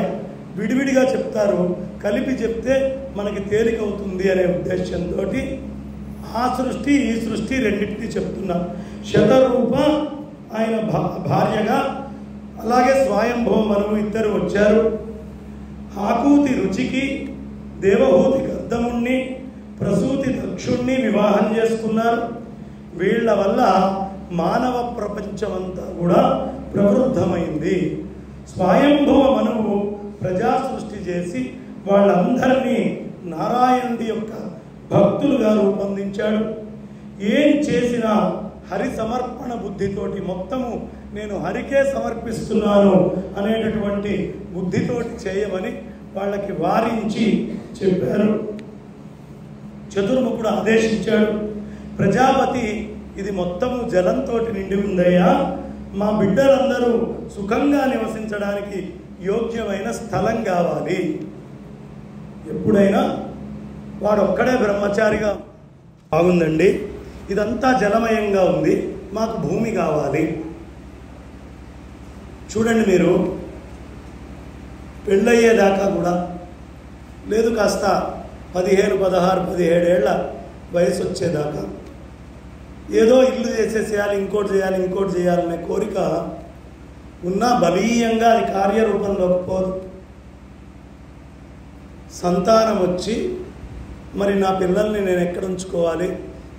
విడివిడిగా చెప్తారు, కలిపి చెప్తే మనకి తేలికవుతుంది అనే ఉద్దేశంతో ఆ సృష్టి, ఈ సృష్టి రెండింటినీ చెప్తున్నారు. శతరూప ఆయన భార్యగా, అలాగే స్వయంభవ మనువు ఇద్దరు వచ్చారు. ఆకూతి రుచికి, దేవహూతి గర్ధముణ్ణి, ప్రసూతి దక్షుణ్ణి వివాహం చేసుకున్నారు. వీళ్ళ వల్ల మానవ ప్రపంచమంతా కూడా ప్రవృద్ధమైంది. స్వయంభవ మనువు ప్రజా సృష్టి చేసి వాళ్ళందరినీ నారాయణుడి యొక్క భక్తులుగా రూపొందించాడు. ఏం చేసినా హరి సమర్పణ బుద్ధితోటి మొత్తము నేను హరికే సమర్పిస్తున్నాను అనేటటువంటి బుద్ధితోటి చేయమని వాళ్ళకి వారించి చెప్పారు. చతుర్ముఖుడు ఆదేశించాడు, ప్రజాపతి ఇది మొత్తము జలంతో నిండి ఉందయ్యా, మా బిడ్డలందరూ సుఖంగా నివసించడానికి యోగ్యమైన స్థలం కావాలి. ఎప్పుడైనా వాడొక్కడే బ్రహ్మచారిగా బాగుందండి, ఇదంతా జలమయంగా ఉంది, మాకు భూమి కావాలి. చూడండి, మీరు పెళ్ళయ్యేదాకా కూడా లేదు, కాస్త 15, 16, 17 ఏళ్ల వయసు వచ్చేదాకా ఏదో ఇల్లు చేసేసేయాలి, ఇంకోటి చేయాలనే కోరిక ఉన్నా బలీయంగా అది కార్యరూపంలోకి పోదు. సంతానం వచ్చి మరి నా పిల్లల్ని నేను ఎక్కడ ఉంచుకోవాలి,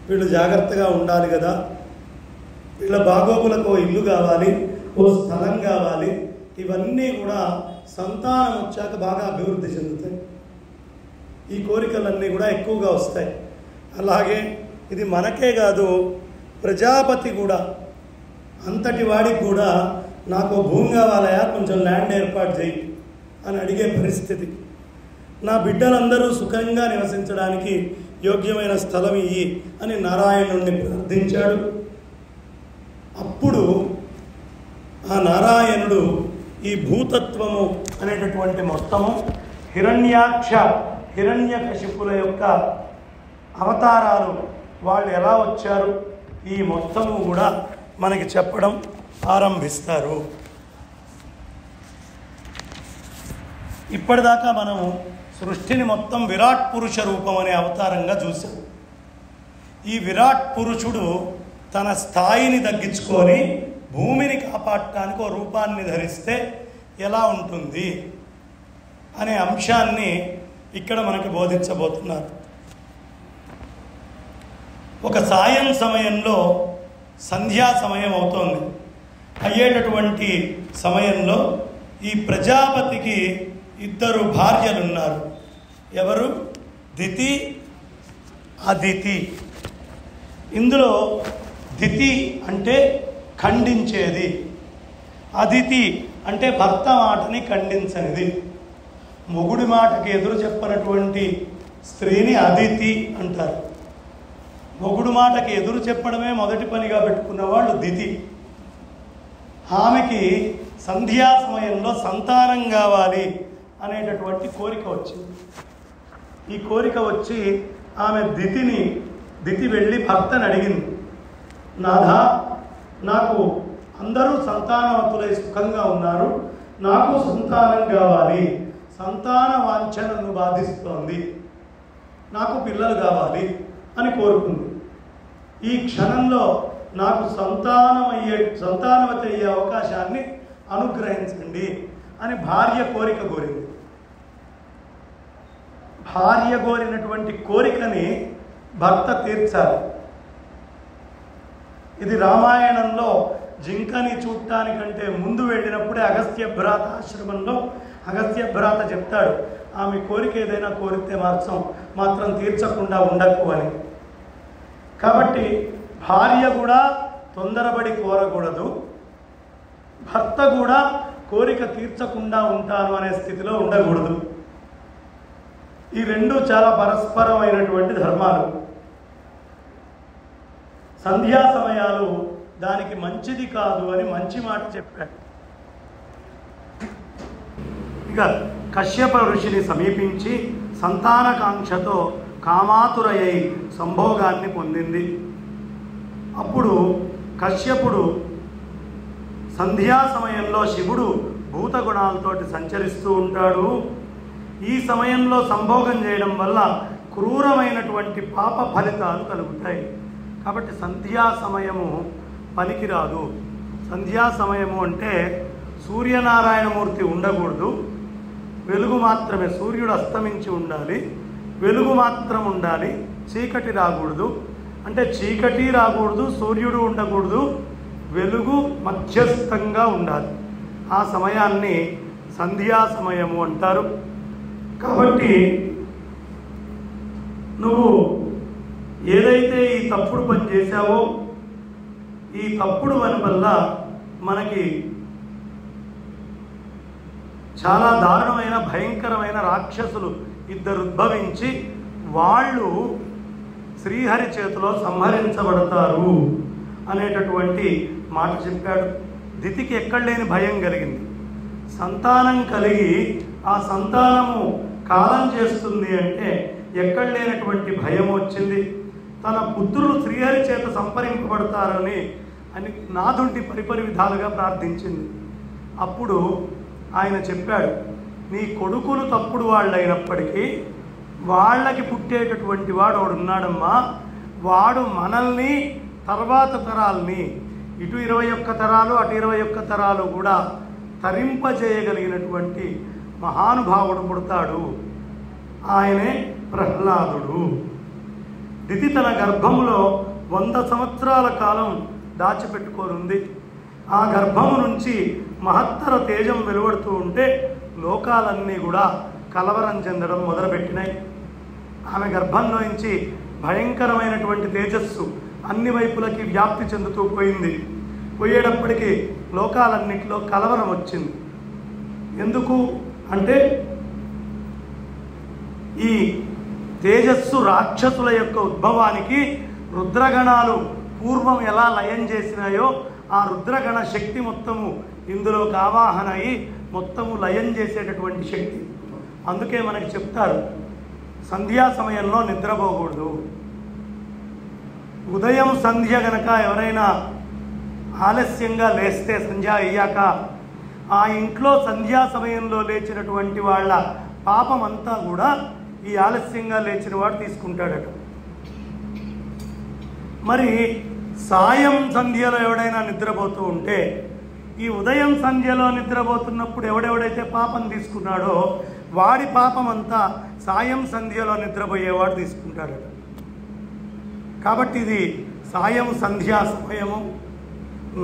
వీళ్ళు జాగ్రత్తగా ఉండాలి కదా, వీళ్ళ బాగోగులకు ఓ ఇల్లు కావాలి, ఓ స్థలం కావాలి, ఇవన్నీ కూడా సంతానం వచ్చాక బాగా అభివృద్ధి చెందుతాయి. ఈ కోరికలన్నీ కూడా ఎక్కువగా వస్తాయి. అలాగే ఇది మనకే కాదు, ప్రజాపతి కూడా అంతటి వాడికి కూడా నాకు భూమి కావాలయా, కొంచెం ల్యాండ్ ఏర్పాటు చేయి అని అడిగే పరిస్థితి. నా బిడ్డలందరూ సుఖంగా నివసించడానికి యోగ్యమైన స్థలం ఇయ్యి అని నారాయణుడిని ప్రార్థించాడు. అప్పుడు ఆ నారాయణుడు ఈ భూతత్వము అనేటటువంటి మొత్తము హిరణ్యాక్ష హిరణ్యకశిపుల యొక్క అవతారాలు, వాళ్ళు ఎలా వచ్చారు, ఈ మొత్తము కూడా మనకి చెప్పడం ఆరంభిస్తారు. ఇప్పటిదాకా మనము సృష్టిని మొత్తం విరాట్ పురుష రూపం అనే అవతారంగా చూసాం. ఈ విరాట్ పురుషుడు తన స్థాయిని తగ్గించుకొని భూమిని కాపాడటానికి ఓ రూపాన్ని ధరిస్తే ఎలా ఉంటుంది అనే అంశాన్ని ఇక్కడ మనకి బోధించబోతున్నారు. ఒక సాయం సమయంలో సంధ్యా సమయం అవుతోంది. అయ్యేటటువంటి సమయంలో ఈ ప్రజాపతికి 2 భార్యలున్నారు. ఎవరు? దితి, అదితి. ఇందులో దితి అంటే ఖండించేది, అదితి అంటే భర్త మాటని ఖండించనిది. మొగుడి మాటకి ఎదురు చెప్పనటువంటి స్త్రీని అదితి అంటారు. మొగుడు మాటకి ఎదురు చెప్పడమే మొదటి పనిగా పెట్టుకున్న వాళ్ళు దితి. ఆమెకి సంధ్యా సమయంలో సంతానం కావాలి అనేటటువంటి కోరిక వచ్చింది. ఈ కోరిక వచ్చి ఆమె దితి వెళ్ళి భర్తను అడిగింది, నాథా, నాకు అందరూ సంతానవతులై సుఖంగా ఉన్నారు, నాకు సంతానం కావాలి, సంతాన వాంఛ నన్ను బాధిస్తోంది, నాకు పిల్లలు కావాలి అని కోరుకుంది. ఈ క్షణంలో నాకు సంతానవతి అయ్యే అవకాశాన్ని అనుగ్రహించండి అని భార్య కోరిక కోరింది. భార్య కోరినటువంటి కోరికని భర్త తీర్చాలి. ఇది రామాయణంలో జింకని చూడటానికంటే ముందు వెళ్ళినప్పుడే అగస్త్యభ్రాత ఆశ్రమంలో అగస్త్యభ్రాత చెప్తాడు, ఆమె కోరిక ఏదైనా కోరితే మాత్రం తీర్చకుండా ఉండకు అని. కాబట్టి భార్య కూడా తొందరపడి కోరకూడదు, భర్త కూడా కోరిక తీర్చకుండా ఉంటాను అనే స్థితిలో ఉండకూడదు. ఈ రెండు చాలా పరస్పరమైనటువంటి ధర్మాలు. సంధ్యా సమయాలు దానికి మంచిది కాదు అని మంచి మాట చెప్పాడు. ఇక కశ్యప ఋషిని సమీపించి సంతానకాంక్షతో కామాతురయ్యి సంభోగాన్ని పొందింది. అప్పుడు కశ్యపుడు సంధ్యా సమయంలో శివుడు భూతగుణాలతోటి సంచరిస్తూ ఉంటాడు. ఈ సమయంలో సంభోగం చేయడం వల్ల క్రూరమైనటువంటి పాప ఫలితాలు కలుగుతాయి. కాబట్టి సంధ్యా సమయము పనికిరాదు. సంధ్యా సమయము అంటే సూర్యనారాయణమూర్తి ఉండకూడదు, వెలుగు మాత్రమే, సూర్యుడు అస్తమించి ఉండాలి, వెలుగు మాత్రం ఉండాలి, చీకటి రాకూడదు. అంటే చీకటి రాకూడదు, సూర్యుడు ఉండకూడదు, వెలుగు మధ్యస్థంగా ఉండాలి. ఆ సమయాన్ని సంధ్యా సమయము అంటారు. కాబట్టి నువ్వు ఏదైతే ఈ తప్పుడు పని చేశావో, ఈ తప్పుడు పని వల్ల మనకి చాలా దారుణమైన భయంకరమైన రాక్షసులు ఇద్దరు ఉద్భవించి వాళ్ళు శ్రీహరి చేతిలో సంహరించబడతారు అనేటటువంటి మాట చెప్పాడు. దితికి ఎక్కడ లేని భయం కలిగింది. సంతానం కలిగి ఆ సంతానము కాలం చేస్తుంది అంటే ఎక్కడ లేనటువంటి భయం వచ్చింది. తన పుత్రులు శ్రీహరి చేత సంపరింపబడతారని నాథుంటి పరిపరి విధాలుగా ప్రార్థించింది. అప్పుడు ఆయన చెప్పాడు, నీ కొడుకులు తప్పుడు వాళ్ళు అయినప్పటికీ వాళ్ళకి పుట్టేటటువంటి వాడు ఉన్నాడమ్మా, వాడు మనల్ని తర్వాత తరాల్ని ఇటు 21 తరాలు అటు 21 తరాలు కూడా తరింపజేయగలిగినటువంటి మహానుభావుడు పుడతాడు. ఆయనే ప్రహ్లాదుడు. దితి తన గర్భములో 100 సంవత్సరాల కాలం దాచిపెట్టుకోనుంది. ఆ గర్భము నుంచి మహత్తర తేజం వెలువడుతూ ఉంటే లోకాలన్నీ కూడా కలవరం చెందడం మొదలుపెట్టినాయి. ఆమె గర్భంలో నుంచి భయంకరమైనటువంటి తేజస్సు అన్ని వైపులకి వ్యాప్తి చెందుతూ పోయింది. పోయేటప్పటికీ లోకాలన్నింటిలో కలవరం వచ్చింది. ఎందుకు అంటే ఈ తేజస్సు రాక్షసుల యొక్క ఉద్భవానికి రుద్రగణాలు పూర్వం ఎలా లయం చేసినాయో ఆ రుద్రగణ శక్తి మొత్తము ఇందులోకి ఆవాహన అయి మొత్తము లయం చేసేటటువంటి శక్తి. అందుకే మనకి చెప్తారు, సంధ్యా సమయంలో నిద్రపోకూడదు. ఉదయం సంధ్య గనక ఎవరైనా ఆలస్యంగా లేస్తే సంధ్య అయ్యాక ఆ ఇంట్లో సంధ్యా సమయంలో లేచినటువంటి వాళ్ళ పాపం అంతా కూడా ఈ ఆలస్యంగా లేచిన వాడు తీసుకుంటాడట. మరి సాయం సంధ్యలో ఎవడైనా నిద్రపోతూ ఉంటే ఈ ఉదయం సంధ్యలో నిద్రపోతున్నప్పుడు ఎవడెవడైతే పాపం తీసుకున్నాడో వాడి పాపం అంతా సాయం సంధ్యలో నిద్రపోయేవాడు తీసుకుంటాడట. కాబట్టి ఇది సాయం సంధ్యా సమయము.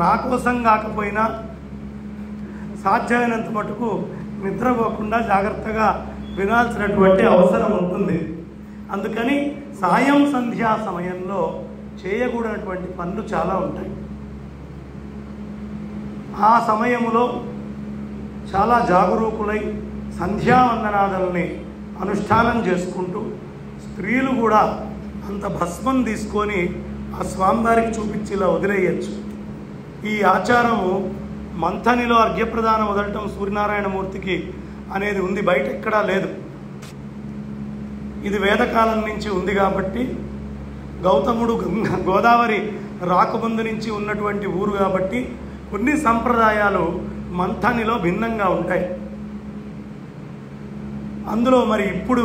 నా కోసం కాకపోయినా సాధ్యమైనంత మటుకు నిద్రపోకుండా జాగ్రత్తగా వినాల్సినటువంటి అవసరం ఉంటుంది. అందుకని సాయం సంధ్యా సమయంలో చేయకూడనటువంటి పనులు చాలా ఉంటాయి. ఆ సమయంలో చాలా జాగరూకులై సంధ్యావందనాదుల్ని అనుష్ఠానం చేసుకుంటూ స్త్రీలు కూడా అంత భస్మం తీసుకొని ఆ స్వామివారికి చూపించి ఇలా వదిలేయచ్చు. ఈ ఆచారము మంథనిలో అర్ఘ్యప్రదానం వదలటం సూర్యనారాయణమూర్తికి అనేది ఉంది, బయట ఎక్కడా లేదు. ఇది వేదకాలం నుంచి ఉంది కాబట్టి, గౌతముడు గోదావరి రాకముందు నుంచి ఉన్నటువంటి ఊరు కాబట్టి కొన్ని సంప్రదాయాలు మంథనిలో భిన్నంగా ఉంటాయి. అందులో మరి ఇప్పుడు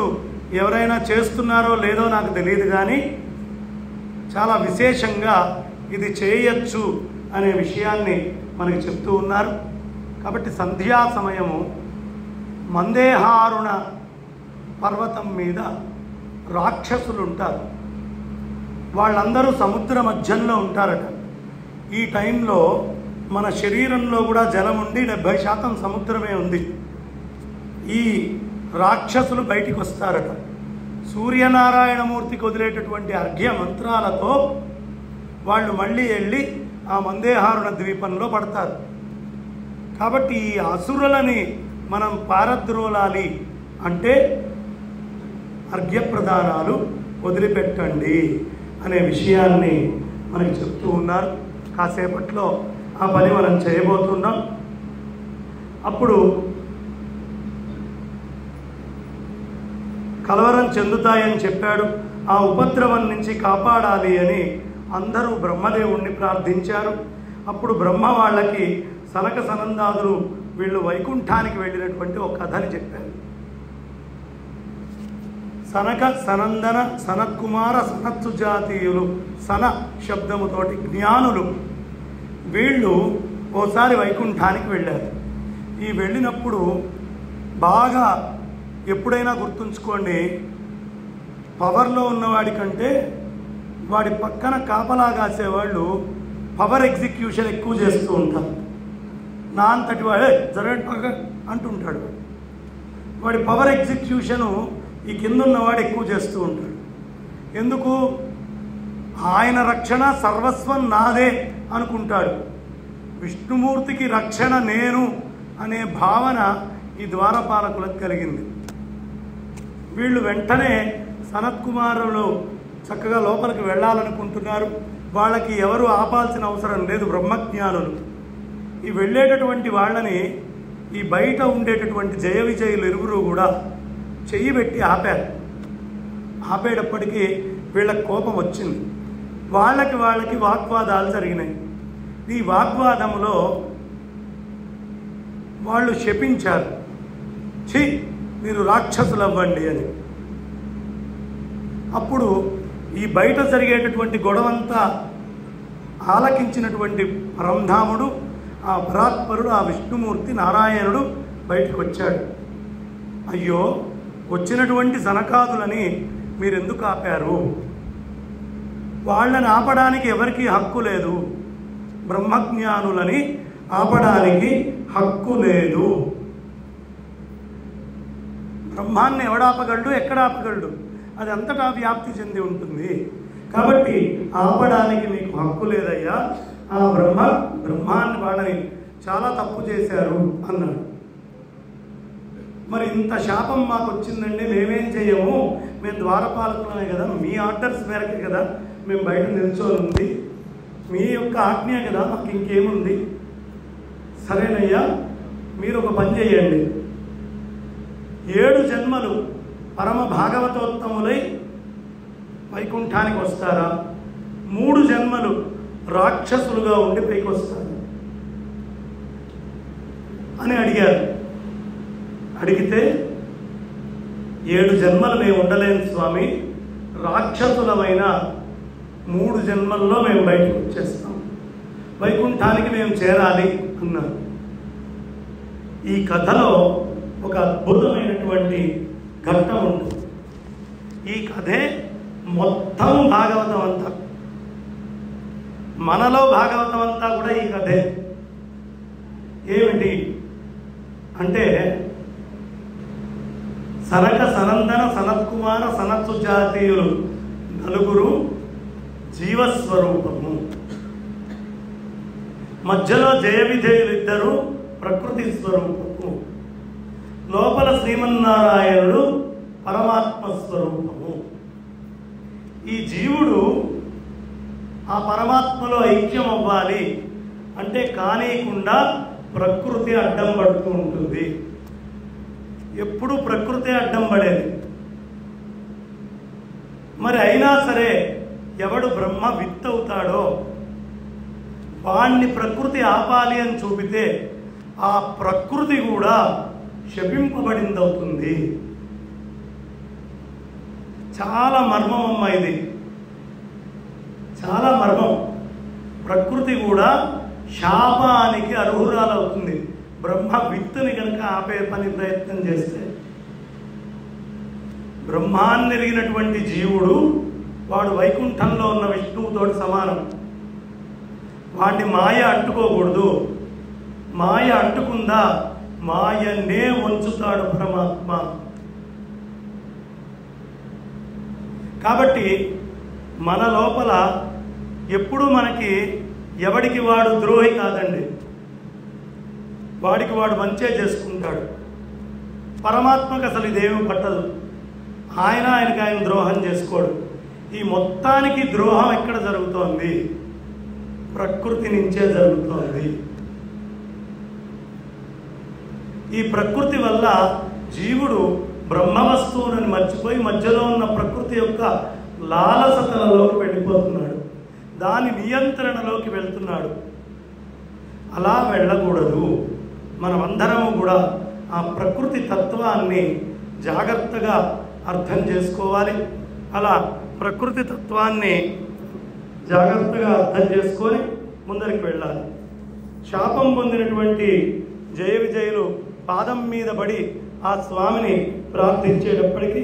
ఎవరైనా చేస్తున్నారో లేదో నాకు తెలియదు, కానీ చాలా విశేషంగా ఇది చేయొచ్చు అనే విషయాన్ని మనకి చెప్తూ ఉన్నారు. కాబట్టి సంధ్యా సమయము మందేహారుణ పర్వతం మీద రాక్షసులు ఉంటారు. వాళ్ళందరూ సముద్ర మధ్యంలో ఉంటారట. ఈ టైంలో మన శరీరంలో కూడా జలం ఉండి 70% సముద్రమే ఉంది. ఈ రాక్షసులు బయటికి వస్తారట. సూర్యనారాయణమూర్తికి వదిలేటటువంటి అర్ఘ్య మంత్రాలతో వాళ్ళు మళ్ళీ వెళ్ళి ఆ మందేహారుణ ద్వీపంలో పడతారు. కాబట్టి ఈ అసురులని మనం పారద్రోలాలి అంటే అర్ఘ్యప్రదానాలు వదిలిపెట్టండి అనే విషయాన్ని మనకి చెప్తూ ఉన్నారు. కాసేపట్లో ఆ పని మనం చేయబోతున్నాం. అప్పుడు కలవరం చెందుతాయని చెప్పాడు. ఆ ఉపద్రవం నుంచి కాపాడాలి అని అందరూ బ్రహ్మదేవుణ్ణి ప్రార్థించారు. అప్పుడు బ్రహ్మ వాళ్ళకి సనక సనందాదులు వీళ్ళు వైకుంఠానికి వెళ్ళినటువంటి ఒక కథని చెప్పారు. సనక సనందన సనత్కుమార సనత్సు జాతీయులు, సన శబ్దముతోటి జ్ఞానులు, వీళ్ళు ఓసారి వైకుంఠానికి వెళ్ళారు. ఈ వెళ్ళినప్పుడు బాగా ఎప్పుడైనా గుర్తుంచుకోండి, పవర్లో ఉన్నవాడి కంటే వాడి పక్కన కాపలా కాసేవాళ్ళు పవర్ ఎగ్జిక్యూషన్ ఎక్కువ చేస్తూ ఉంటారు. నా అంతటి వాడే జరగండి పక్క అంటుంటాడు. వాడి పవర్ ఎగ్జిక్యూషను ఈ కింద ఉన్నవాడు ఎక్కువ చేస్తూ ఉంటాడు. ఎందుకు? ఆయన రక్షణ సర్వస్వం నాదే అనుకుంటాడు. విష్ణుమూర్తికి రక్షణ నేను అనే భావన ఈ ద్వారపాలకులకు కలిగింది. వీళ్ళు వెంటనే సనత్కుమారులు చక్కగా లోపలికి వెళ్ళాలనుకుంటున్నారు. వాళ్ళకి ఎవరు ఆపాల్సిన అవసరం లేదు, బ్రహ్మజ్ఞానులు. ఈ వెళ్ళేటటువంటి వాళ్ళని ఈ బయట ఉండేటటువంటి జయ విజయులు ఇరువురు కూడా చెయ్యి పెట్టి ఆపారు. ఆపేటప్పటికీ వీళ్ళకి కోపం వచ్చింది. వాళ్ళకి వాగ్వాదాలు జరిగినాయి. ఈ వాగ్వాదంలో వాళ్ళు శపించారు, ఛీ మీరు రాక్షసులు అవ్వండి అని. అప్పుడు ఈ బయట జరిగేటటువంటి గొడవంతా ఆలకించినటువంటి పరంధాముడు, ఆ పరాత్పరుడు, ఆ విష్ణుమూర్తి నారాయణుడు బయటకు వచ్చాడు. అయ్యో, వచ్చినటువంటి సనకాదులని మీరెందుకు ఆపారు? వాళ్ళని ఆపడానికి ఎవరికి హక్కు లేదు. బ్రహ్మజ్ఞానులని ఆపడానికి హక్కు లేదు. బ్రహ్మాన్ని ఎవడాపగలడు, ఎక్కడ ఆపగలడు? అది అంతటా వ్యాప్తి చెంది ఉంటుంది. కాబట్టి ఆపడానికి మీకు హక్కు లేదయ్యా. ఆ బ్రహ్మాన్ని వాళ్ళని చాలా తప్పు చేశారు అన్నాడు. మరి ఇంత శాపం మాకు వచ్చిందండి, మేమేం చెయ్యము, మేము ద్వారపాలకులనే కదా, మీ ఆర్డర్స్ మేరకే కదా మేము బయట నిల్చొని ఉంది, మీ యొక్క ఆజ్ఞ కదా, మాకు ఇంకేముంది. సరేనయ్యా, మీరు ఒక పని చేయండి, 7 జన్మలు పరమ భాగవతోత్తములై వైకుంఠానికి వస్తారా, 3 జన్మలు రాక్షసులుగా ఉండి పైకి వస్తారు అని అడిగారు. అడిగితే 7 జన్మలు మేము ఉండలేము స్వామి, రాక్షసులమైన 3 జన్మల్లో మేము బయటకు వచ్చేస్తాం, వైకుంఠానికి మేము చేరాలి అన్నారు. ఈ కథలో ఒక అద్భుతమైనటువంటి ఘట్టం ఉంటుంది. ఈ కథే మొత్తం భాగవతం అంతా. మనలో భాగవతం అంతా కూడా ఈ కథే. ఏమిటి అంటే, సనక సనందన సనత్కుమార సనత్సు జాతీయులు 4 జీవస్వరూపము, మధ్యలో జయ విజయులు 2 ప్రకృతి స్వరూపము, లోపల శ్రీమన్నారాయణుడు పరమాత్మ స్వరూపము. ఈ జీవుడు ఆ పరమాత్మలో ఐక్యం అవ్వాలి అంటే కానీయకుండా ప్రకృతి అడ్డం పడుతూ ఉంటుంది. ఎప్పుడు ప్రకృతి అడ్డం పడేది. మరి అయినా సరే ఎవడు బ్రహ్మ విత్తవుతాడో వాణ్ణి ప్రకృతి ఆపాలి అని చూపితే ఆ ప్రకృతి కూడా శపింపబడింది అవుతుంది. చాలా మర్మం అమ్మ ఇది, చాలా మర్మం. ప్రకృతి కూడా శాపానికి అర్హురాలవుతుంది బ్రహ్మ విత్తుని కనుక ఆపే పని ప్రయత్నం చేస్తే. బ్రహ్మాన్ని ఎరిగినటువంటి జీవుడు వాడు వైకుంఠంలో ఉన్న విష్ణువుతోటి సమానం. వాడిని మాయ అంటుకోకూడదు. మాయ అంటుకుందా మాయనే వంచుతాడు పరమాత్మ. కాబట్టి మన లోపల ఎప్పుడు మనకి ఎవడికి వాడు ద్రోహి కాదండి, వాడికి వాడు మంచే చేసుకుంటాడు. పరమాత్మకు అసలు ఇదేమీ పట్టదు. ఆయనకి ఆయన ద్రోహం చేసుకోడు. ఈ మొత్తానికి ద్రోహం ఎక్కడ జరుగుతోంది? ప్రకృతి నుంచే జరుగుతోంది. ఈ ప్రకృతి వల్ల జీవుడు బ్రహ్మ వస్తువులను మర్చిపోయి మధ్యలో ఉన్న ప్రకృతి యొక్క లాలసతలలోకి వెళ్ళిపోతున్నాడు, దాని నియంత్రణలోకి వెళ్తున్నాడు. అలా వెళ్ళకూడదు. మనమందరము కూడా ఆ ప్రకృతి తత్వాన్ని జాగ్రత్తగా అర్థం చేసుకోవాలి. అలా ప్రకృతి తత్వాన్ని జాగ్రత్తగా అర్థం చేసుకొని ముందరికి వెళ్ళాలి. శాపం పొందినటువంటి జయ విజయులు పాదం మీద పడి ఆ స్వామిని ప్రార్థించేటప్పటికీ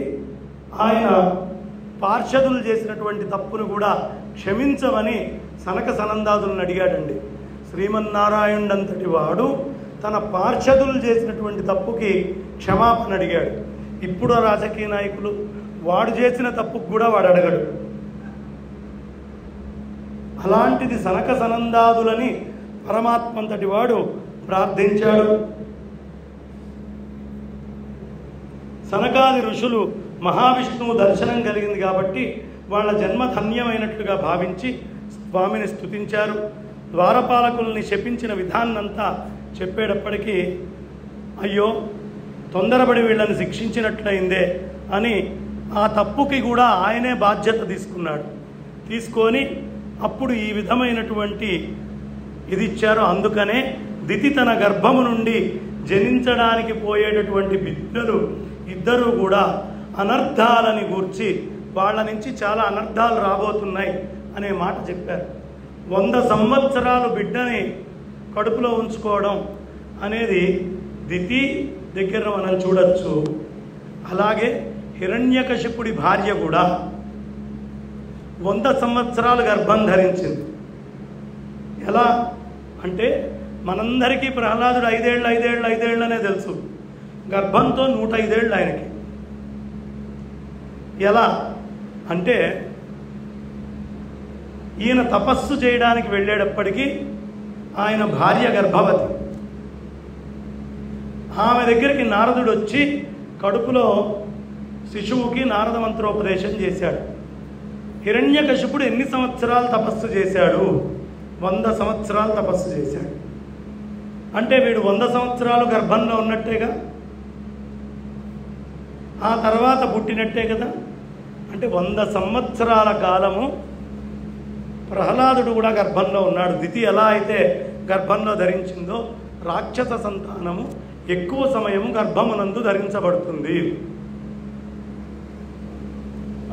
ఆయన పార్షదులు చేసినటువంటి తప్పును కూడా క్షమించమని సనక సనందాదులను అడిగాడండి. శ్రీమన్నారాయణుడంతటి వాడు తన పార్షదులు చేసినటువంటి తప్పుకి క్షమాపణ అడిగాడు. ఇప్పుడు రాజకీయ నాయకులు వాడు చేసిన తప్పుకు కూడా వాడు అడగడు. అలాంటిది సనక సనందాదులని పరమాత్మంతటి వాడు ప్రార్థించాడు. సనకాది ఋషులు మహావిష్ణువు దర్శనం కలిగింది కాబట్టి వాళ్ళ జన్మ ధన్యమైనట్లుగా భావించి స్వామిని స్తుతించారు. ద్వారపాలకుల్ని శపించిన విధాన్నంతా చెప్పేటప్పటికీ అయ్యో తొందరపడి వీళ్ళని శిక్షించినట్లయిందే అని ఆ తప్పుకి కూడా ఆయనే బాధ్యత తీసుకున్నాడు. తీసుకొని అప్పుడు ఈ విధమైనటువంటి ఇది ఇచ్చారు. అందుకనే దితి తన గర్భము నుండి జనించడానికి పోయేటటువంటి బిడ్డలు ఇద్దరూ కూడా అనర్థాలని గూర్చి వాళ్ళ నుంచి చాలా అనర్థాలు రాబోతున్నాయి అనే మాట చెప్పారు. 100 సంవత్సరాలు బిడ్డని కడుపులో ఉంచుకోవడం అనేది దితి దగ్గర మనం చూడొచ్చు. అలాగే హిరణ్యకశిపుడి భార్య కూడా 100 సంవత్సరాలు గర్భం ధరించింది. ఎలా అంటే మనందరికీ ప్రహ్లాదుడు 5 ఏళ్ళనే తెలుసు. గర్భంతో 105 ఏళ్ళు ఆయనకి. ఎలా అంటే ఈయన తపస్సు చేయడానికి వెళ్ళేటప్పటికీ ఆయన భార్య గర్భవతి. ఆమె దగ్గరికి నారదుడు వచ్చి కడుపులో శిశువుకి నారద మంత్రోపదేశం చేశాడు. హిరణ్యకశిపుడు ఎన్ని సంవత్సరాలు తపస్సు చేశాడు? 100 సంవత్సరాలు తపస్సు చేశాడు. అంటే వీడు 100 సంవత్సరాలు గర్భంలో ఉన్నట్టేగా, ఆ తర్వాత పుట్టినట్టే కదా. అంటే 100 సంవత్సరాల కాలము ప్రహ్లాదుడు కూడా గర్భంలో ఉన్నాడు. దితి ఎలా అయితే గర్భంలో ధరించిందో రాక్షస సంతానము ఎక్కువ సమయము గర్భమునందు ధరించబడుతుంది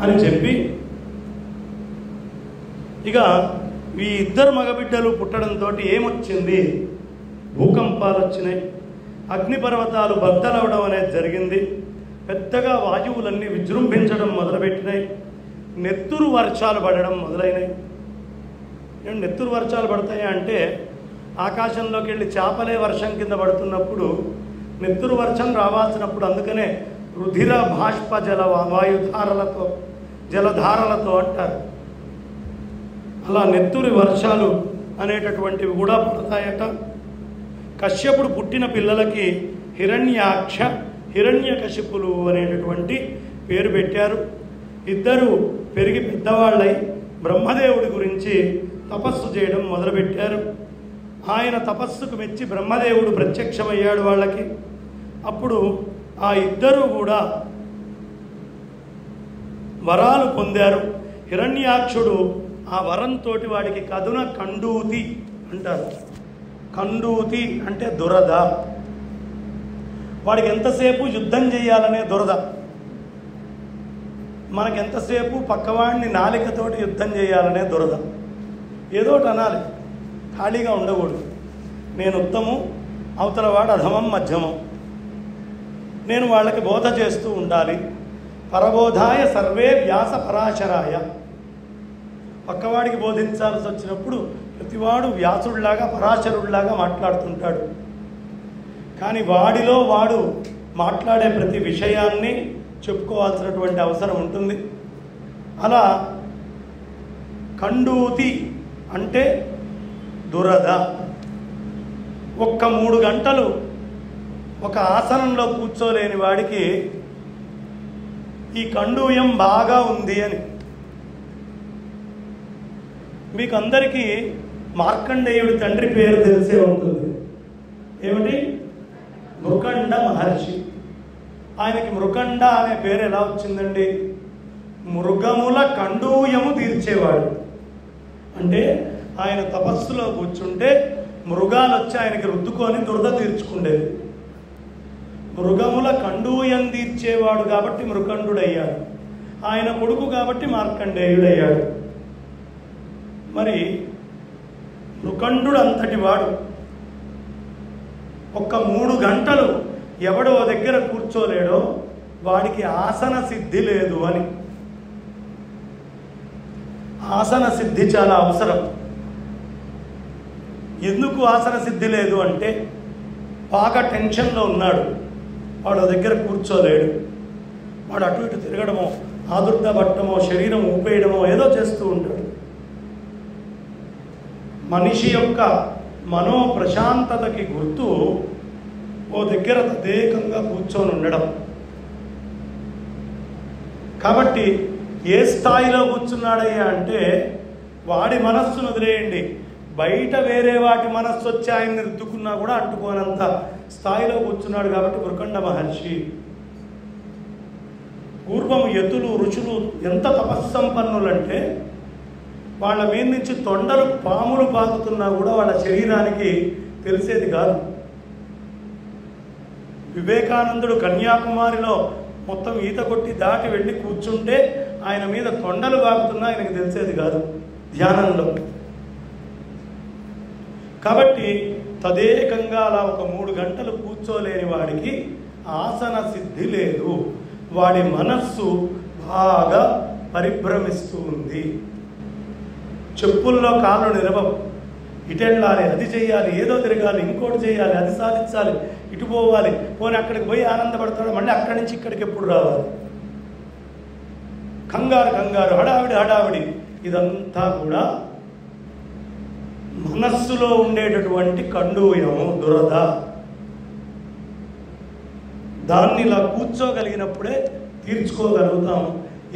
అని చెప్పి ఇక ఈ ఇద్దరు మగబిడ్డలు పుట్టడంతో ఏమొచ్చింది? భూకంపాలు వచ్చినాయి, అగ్నిపర్వతాలు బద్దలవడం అనేది జరిగింది, పెద్దగా వాయువులన్నీ విజృంభించడం మొదలుపెట్టినాయి, నెత్తురు వర్షాలు పడడం మొదలైనాయి. నెత్తురు వర్షాలు పడతాయి అంటే ఆకాశంలోకి వెళ్ళి చేపలే వర్షం కింద పడుతున్నప్పుడు నెత్తురు వర్షం రావాల్సినప్పుడు, అందుకనే రుధిర బాష్ప వాయుధారలతో జలధారలతో అంటారు. అలా నెత్తురి వర్షాలు అనేటటువంటివి కూడా పడతాయట. కశ్యపుడు పుట్టిన పిల్లలకి హిరణ్యాక్ష హిరణ్యకశిపులు అనేటటువంటి పేరు పెట్టారు. ఇద్దరు పెరిగి పెద్దవాళ్ళై బ్రహ్మదేవుడి గురించి తపస్సు చేయడం మొదలుపెట్టారు. ఆయన తపస్సుకు మెచ్చి బ్రహ్మదేవుడు ప్రత్యక్షమయ్యాడు వాళ్ళకి. అప్పుడు ఆ ఇద్దరూ కూడా వరాలు పొందారు. హిరణ్యాక్షుడు ఆ వరంతో వాడికి కదున కండూతి అంటారు. కండూతి అంటే దురద. వాడికి ఎంతసేపు యుద్ధం చేయాలనే దురద. మనకెంతసేపు పక్కవాడిని నాలికతోటి యుద్ధం చేయాలనే దురద. ఏదోటి అనాలి, ఖాళీగా ఉండకూడదు. నేను ఉత్తమం, అవతలవాడు అధమం మధ్యమం. నేను వాళ్ళకి బోధ చేస్తూ ఉండాలి. పరబోధాయ సర్వే వ్యాస పరాశరాయ. పక్కవాడికి బోధించాల్సి వచ్చినప్పుడు ప్రతివాడు వ్యాసుడిలాగా పరాశరుడిలాగా మాట్లాడుతుంటాడు. కానీ వాడిలో వాడు మాట్లాడే ప్రతి విషయాన్ని చెప్పుకోవాల్సినటువంటి అవసరం ఉంటుంది. అలా కండూతి అంటే దురద. ఒక్క 3 గంటలు ఒక ఆసనంలో కూర్చోలేని వాడికి ఈ కండూయం బాగా ఉంది అని. మీకు అందరికీ మార్కండేయుడి తండ్రి పేరు తెలిసే ఉంటుంది. ఏమిటి? మృకండ మహర్షి. ఆయనకి మృకండ అనే పేరు ఎలా వచ్చిందండి? మృగముల కండూయము తీర్చేవాడు. అంటే ఆయన తపస్సులో కూర్చుంటే మృగాలు వచ్చి ఆయనకి రుద్దుకొని దురద తీర్చుకుండేది. మృగముల కండూయం తీర్చేవాడు కాబట్టి మృకండుడయ్యాడు. ఆయన కొడుకు కాబట్టి మార్కండేయుడయ్యాడు. మరి మృకండు అంతటి వాడు ఒక్క 3 గంటలు ఎవడో దగ్గర కూర్చోలేడో వాడికి ఆసన సిద్ధి లేదు అని. ఆసన సిద్ధి చాలా అవసరం. ఎందుకు ఆసన సిద్ధి లేదు అంటే బాగా టెన్షన్లో ఉన్నాడు, వాడు దగ్గర కూర్చోలేడు, వాడు అటు ఇటు తిరగడమో ఆదుర్ద పట్టడమో శరీరం ఊపేయడమో ఏదో చేస్తూ ఉంటాడు. మనిషి యొక్క మనో ప్రశాంతతకి గుర్తు ఓ దగ్గర తదేకంగా కూర్చొని ఉండడం. కాబట్టి ఏ స్థాయిలో కూర్చున్నాడయ్యా అంటే వాడి మనస్సును వదిలేయండి, బయట వేరే వాటి మనస్సు వచ్చి ఆయన్ని రుద్దుకున్నా కూడా అంటుకోనంత స్థాయిలో కూర్చున్నాడు. కాబట్టి వృకండ మహర్షి పూర్వం యతులు ఋషులు ఎంత తపస్సంపన్నులంటే వాళ్ళ మీద నుంచి తొండలు పాములు పాకుతున్నా కూడా వాళ్ళ శరీరానికి తెలిసేది కాదు. వివేకానందుడు కన్యాకుమారిలో మొత్తం ఈత కొట్టి దాటి వెళ్ళి కూర్చుంటే ఆయన మీద తొండలు పాకుతున్నా ఆయనకు తెలిసేది కాదు ధ్యానంలో. కాబట్టి తదేకంగా అలా ఒక 3 గంటలు కూర్చోలేని వాడికి ఆసన సిద్ధి లేదు, వాడి మనస్సు బాగా పరిభ్రమిస్తూ ఉంది. చెప్పుల్లో కాళ్ళు నిలవవు, ఇటు వెళ్ళాలి, అది చెయ్యాలి, ఏదో తిరగాలి, ఇంకోటి చేయాలి, అది సాధించాలి, ఇటు పోవాలి, పోనీ అక్కడికి పోయి ఆనందపడతాడు, మళ్ళీ అక్కడి నుంచి ఇక్కడికి ఎప్పుడు రావాలి, కంగారు కంగారు, హడావిడి హడావిడి. ఇదంతా కూడా మనస్సులో ఉండేటటువంటి కండూయము, దురద. దాన్ని ఇలా కూర్చోగలిగినప్పుడే తీర్చుకోగలుగుతాం.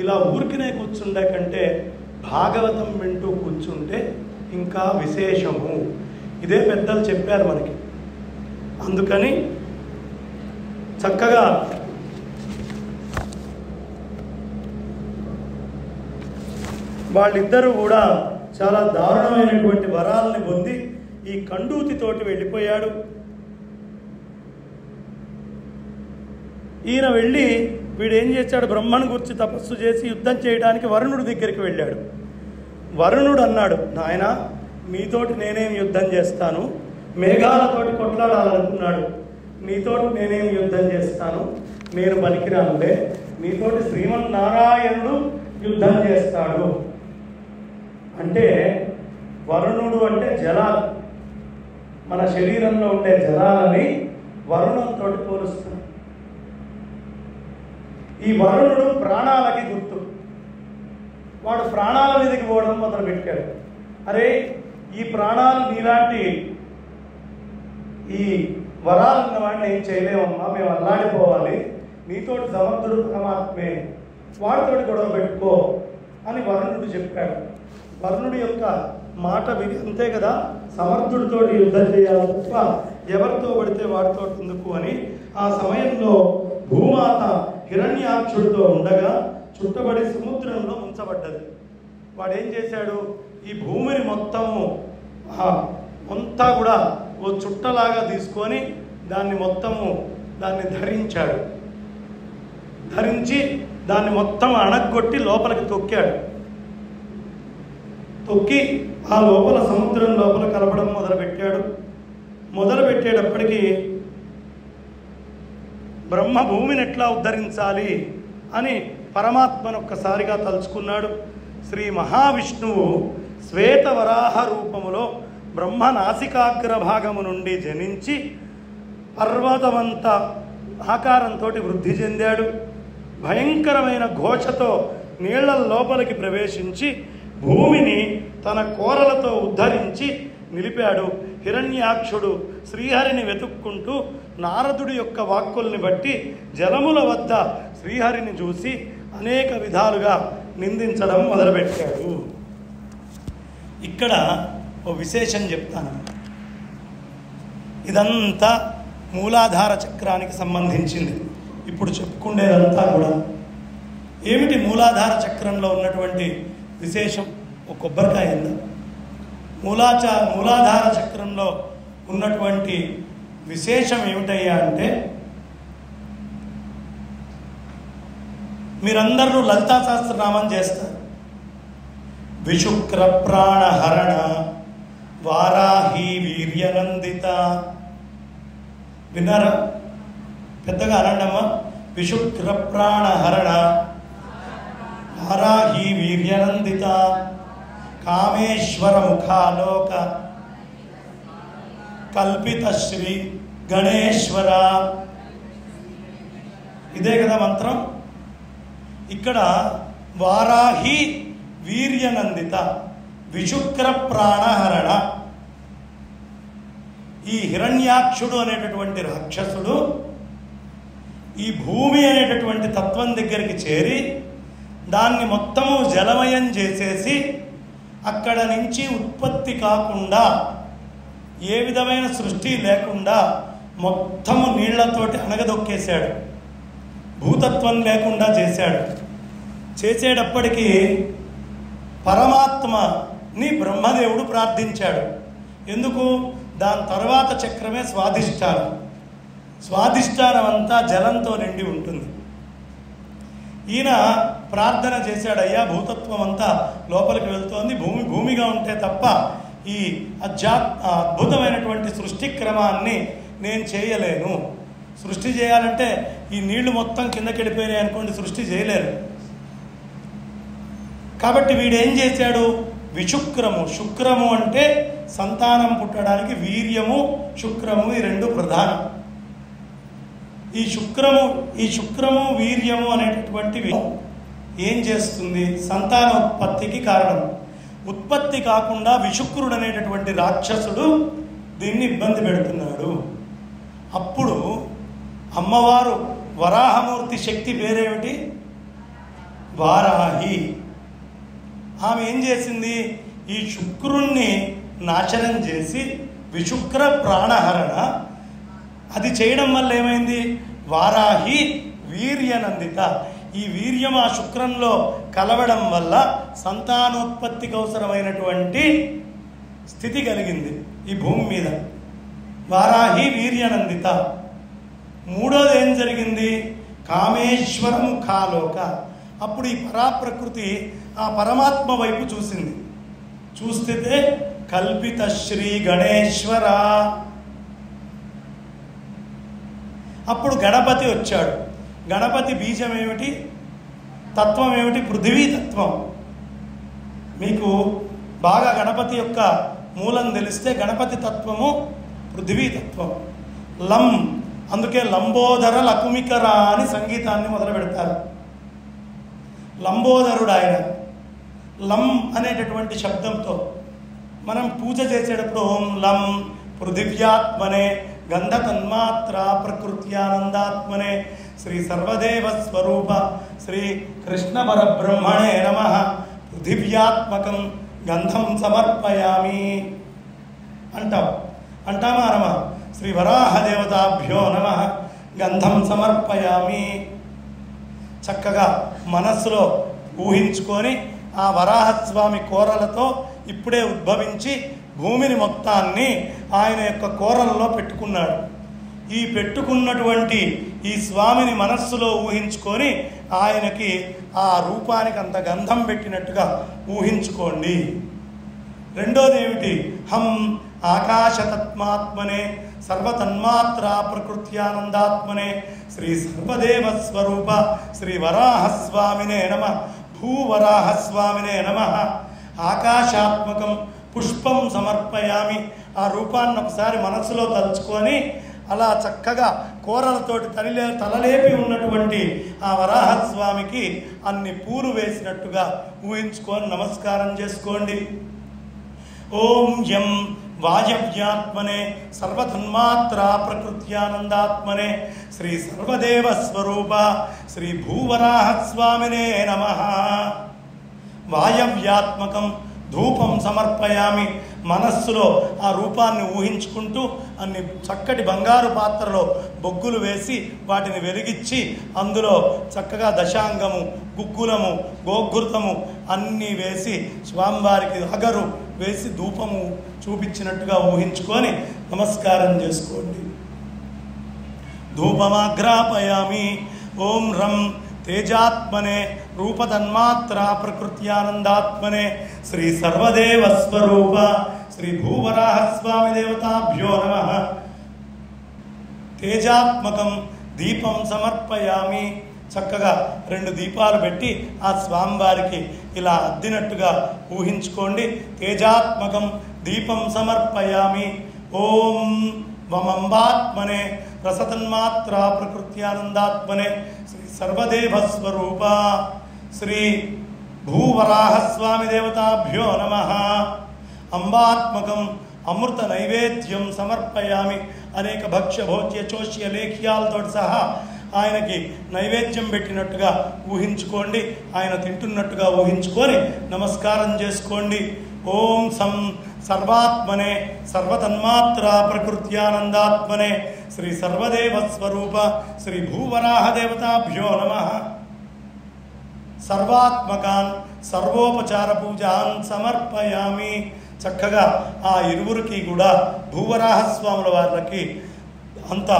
ఇలా ఊరికినే కూర్చుండే కంటే భాగవతం వింటూ కూర్చుంటే ఇంకా విశేషము. ఇదే పెద్దలు చెప్పారు మనకి. అందుకని చక్కగా వాళ్ళిద్దరూ కూడా చాలా దారుణమైనటువంటి వరాలని పొంది ఈ కండూతితోటి వెళ్ళిపోయాడు. ఈయన వెళ్ళి వీడేం చేశాడు, బ్రహ్మను గురించి తపస్సు చేసి యుద్ధం చేయడానికి వరుణుడి దగ్గరికి వెళ్ళాడు. వరుణుడు అన్నాడు, నాయన నీతోటి నేనేం యుద్ధం చేస్తాను, మేఘాలతోటి కొట్లాడాలనుకున్నాడు, నీతోటి నేనేం యుద్ధం చేస్తాను, నేను పనికిరానులే, నీతోటి శ్రీమన్నారాయణుడు యుద్ధం చేస్తాడు. అంటే వరుణుడు అంటే జలాలు, మన శరీరంలో ఉండే జలాలని వరుణంతో పోలుస్తున్నాడు. ఈ వరుణుడు ప్రాణాలకి గుర్తు. వాడు ప్రాణాల మీదకి పోవడం మొదలుపెట్టాడు. అరే ఈ ప్రాణాలు నీలాంటి ఈ వరాలున్న వాడిని ఏం చేయలేమమ్మా, మేము అల్లాడిపోవాలి, నీతోటి సమర్థుడు పరమాత్మే, వాడితోటి గొడవ పెట్టుకో అని వరుణుడు చెప్పాడు. వరుణుడి యొక్క మాట విని అంతే కదా, సమర్థుడితోటి యుద్ధం చేయాలి తప్ప ఎవరితో పడితే వాడితో ఎందుకు అని. ఆ సమయంలో భూమాత హిరణ్యాక్షుడితో ఉండగా చుట్టబడి సముద్రంలో ముంచబడ్డది. వాడేం చేశాడు, ఈ భూమిని మొత్తము అంతా కూడా ఓ చుట్టలాగా తీసుకొని దాన్ని ధరించాడు. ధరించి దాన్ని మొత్తం అణగొట్టి లోపలికి తొక్కాడు. తొక్కి ఆ లోపల సముద్రం లోపల కలపడం మొదలుపెట్టేటప్పటికీ బ్రహ్మ భూమిని ఎట్లా ఉద్ధరించాలి అని పరమాత్మను ఒక్కసారిగా తలుచుకున్నాడు. శ్రీ మహావిష్ణువు శ్వేతవరాహ రూపములో బ్రహ్మ నాసికాగ్ర భాగము నుండి జనించి పర్వతమంత ఆకారంతో వృద్ధి చెందాడు. భయంకరమైన ఘోషతో నీళ్ల లోపలికి ప్రవేశించి భూమిని తన కోరలతో ఉద్ధరించి నిలిపాడు. హిరణ్యాక్షుడు శ్రీహరిని వెతుక్కుంటూ నారదుడి యొక్క వాక్కుల్ని బట్టి జలముల వద్ద శ్రీహరిని చూసి అనేక విధాలుగా నిందించడం మొదలుపెట్టాడు. ఇక్కడ ఓ విశేషం చెప్తాను. ఇదంతా మూలాధార చక్రానికి సంబంధించింది. ఇప్పుడు చెప్పుకునేదంతా కూడా ఏమిటి మూలాధార చక్రంలో ఉన్నటువంటి విశేషం? ఒక కొబ్బరికాయ ఉందా? మూలాధార చక్రంలో ఉన్నటువంటి విశేషం ఏమిటయ్యా అంటే, మీరందరూ లలితా సహస్రనామం చేస్తారు. విశుక్ర ప్రాణహరణ వారాహి వీర్యనందిత. విన్నారా? పెద్దగా అనండమ్మా. విశుక్ర ప్రాణహరణ వారాహి వీర్యనందిత కామేశ్వర ముఖాలోక కల్పిత శ్రీ గణేశ్వర. ఇదే కదా మంత్రం. ఇక్కడ వారాహి వీర్యనందిత విశుక్ర ప్రాణహరణ. ఈ హిరణ్యాక్షుడు అనేటటువంటి రాక్షసుడు ఈ భూమి అనేటటువంటి తత్వం దగ్గరికి చేరి దాన్ని మొత్తము జలమయం చేసేసి అక్కడ నుంచి ఉత్పత్తి కాకుండా ఏ విధమైన సృష్టి లేకుండా మొత్తము నీళ్లతోటి అణగదొక్కేశాడు. భూతత్వం లేకుండా చేశాడు. చేసేటప్పటికీ పరమాత్మని బ్రహ్మదేవుడు ప్రార్థించాడు. ఎందుకు? దాని తర్వాత చక్రమే స్వాధిష్టానం. స్వాధిష్టానం అంతా జలంతో నిండి ఉంటుంది. ఈయన ప్రార్థన చేశాడు, అయ్యా భూతత్వం అంతా లోపలికి వెళ్తోంది, భూమిగా ఉంటే తప్ప ఈ అద్భుతమైనటువంటి సృష్టి క్రమాన్ని నేను చేయలేను. సృష్టి చేయాలంటే ఈ నీళ్లు మొత్తం కిందకి వెళ్ళిపోయినాయి అనుకోండి, సృష్టి చేయలేరు. కాబట్టి వీడేం చేశాడు? విశుక్రము. శుక్రము అంటే సంతానం పుట్టడానికి వీర్యము, శుక్రము ఈ రెండు ప్రధానం. ఈ శుక్రము వీర్యము అనేటటువంటివి ఏం చేస్తుంది? సంతానోత్పత్తికి కారణం. ఉత్పత్తి కాకుండా విశుక్రుడు అనేటటువంటి రాక్షసుడు దీన్ని ఇబ్బంది పెడుతున్నాడు. అప్పుడు అమ్మవారు వరాహమూర్తి శక్తి పేరేమిటి? వారాహి. ఆమె ఏం చేసింది? ఈ శుక్రుణ్ణి నాశనం చేసి విశుక్ర ప్రాణహరణ అది చేయడం వల్ల ఏమైంది? వారాహి వీర్యనందిత. ఈ వీర్యం ఆ శుక్రంలో కలవడం వల్ల సంతానోత్పత్తికి అవసరమైనటువంటి స్థితి కలిగింది ఈ భూమి మీద. వారాహి వీర్యనందిత. మూడోది ఏం జరిగింది? కామేశ్వర ముఖాలోక. అప్పుడు ఈ పరాప్రకృతి ఆ పరమాత్మ వైపు చూసింది. చూస్తే కల్పిత శ్రీ గణేశ్వర. అప్పుడు గణపతి వచ్చాడు. గణపతి బీజం ఏమిటి? తత్వం ఏమిటి? పృథివీ తత్వం. మీకు బాగా గణపతి యొక్క మూలం తెలిస్తే గణపతి తత్వము పృథివీ తత్వం. లం, అందుకే లంబోదర లకుమికర అని సంగీతాన్ని మొదలు పెడతారు. లంబోదరుడు ఆయన. లం అనేటటువంటి శబ్దంతో మనం పూజ చేసేటప్పుడు ఓం లం పృథివ్యాత్మనే గంధ తన్మాత్ర ప్రకృత్యానందాత్మనే శ్రీ సర్వదేవ స్వరూప శ్రీ కృష్ణ పరబ్రహ్మణే నమః పృథివ్యాత్మకం గంధం సమర్పయామి అంటామా అనమా? శ్రీ వరాహదేవతాభ్యో నమః గంధం సమర్పయామి. చక్కగా మనస్సులో ఊహించుకొని ఆ వరాహస్వామి కోరలతో ఇప్పుడే ఉద్భవించి భూమిని మొత్తాన్ని ఆయన యొక్క కోరలలో పెట్టుకున్నాడు. ఈ పెట్టుకున్నటువంటి ఈ స్వామిని మనస్సులో ఊహించుకొని ఆయనకి ఆ రూపానికి అంత గంధం పెట్టినట్టుగా ఊహించుకోండి. రెండోది ఏమిటి? హం ఆకాశతత్మాత్మనే సర్వతన్మాత్ర ప్రకృత్యానందాత్మనే శ్రీ సర్వదేవ స్వరూప శ్రీ వరాహస్వామినే నమ భూవరాహస్వామినే నమ. ఆకాశాత్మకం పుష్పం సమర్పయామి. ఆ రూపాన్ని ఒకసారి మనసులో తలుచుకొని అలా చక్కగా కూరలతోటి తలలేపి ఉన్నటువంటి ఆ వరాహస్వామికి అన్ని పూలు వేసినట్టుగా ఊహించుకొని నమస్కారం చేసుకోండి. ఓం యం వాయవ్యాత్మనే సర్వతన్మాత్ర ప్రకృత్యానందాత్మనే శ్రీ సర్వదేవ స్వరూప శ్రీ భూవరాహస్వామినే నమః. వాయవ్యాత్మకం ధూపం సమర్పయామి. మనస్సులో ఆ రూపాన్ని ఊహించుకుంటూ అన్ని చక్కటి బంగారు పాత్రలో బొగ్గులు వేసి వాటిని వెలిగించి అందులో చక్కగా దశాంగము, గుగ్గులము, గోఘృతము అన్నీ వేసి స్వామివారికి అగరు వేసి ధూపము చూపించినట్టుగా ఊహించుకొని నమస్కారం చేసుకోండి. ధూపమాగ్రాపయామి. ఓం రం తేజాత్మనే రూపతన్మాత్ర ప్రకృత్యానందాత్మనే శ్రీ సర్వదేవ స్వరూప శ్రీ భూవరాహస్వామి దేవతాభ్యో నమః. తేజాత్మకం దీపం సమర్పయామి. చక్కగా 2 దీపాలు పెట్టి ఆ స్వామివారికి ఇలా అద్దినట్టుగా ఊహించుకోండి. తేజాత్మకం దీపం సమర్పయామి. ఓం వమంబాత్మనే రసతన్మాత్రా ప్రకృత్యానందాత్మనే శ్రీ సర్వదేవస్వరూప శ్రీ భూవరాహస్వామి దేవతాభ్యో నమః. అంబాత్మకం అమృత నైవేద్యం సమర్పయామి. అనేక భక్ష్య భోజ్య చోష్య లేఖ్యాలతో సహా ఆయనకి నైవేద్యం పెట్టినట్టుగా ఊహించుకోండి. ఆయన తింటున్నట్టుగా ఊహించుకొని నమస్కారం చేసుకోండి. ఓం సర్వాత్మనే సర్వతన్మాత్రా ప్రకృత్యానందాత్మనే శ్రీ సర్వదేవస్వరూప శ్రీ భూవరాహ దేవతాభ్యో నమః. సర్వాత్మకాన్ సర్వోపచార పూజాన్ సమర్పయామి. చక్కగా ఆ ఇరువురికి కూడా భూవరాహస్వాముల వారికి అంత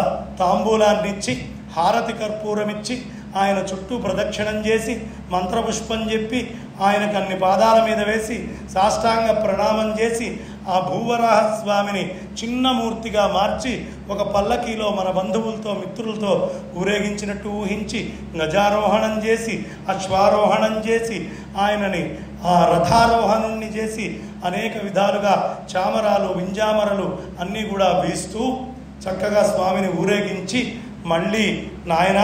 తాంబూలాన్ని ఇచ్చి హారతి కర్పూరం ఇచ్చి ఆయన చుట్టూ ప్రదక్షిణం చేసి మంత్రపుష్పం చెప్పి ఆయనకు అన్ని పాదాల మీద వేసి సాష్టాంగ ప్రణామం చేసి ఆ భూవరాహస్వామిని చిన్న మూర్తిగా మార్చి ఒక పల్లకీలో మన బంధువులతో మిత్రులతో ఊరేగించినట్టు ఊహించి గజారోహణం చేసి అశ్వారోహణం చేసి ఆయనని ఆ రథారోహణాన్ని చేసి అనేక విధాలుగా చామరాలు వింజామరలు అన్నీ కూడా వీస్తూ చక్కగా స్వామిని ఊరేగించి మళ్ళీ నాయన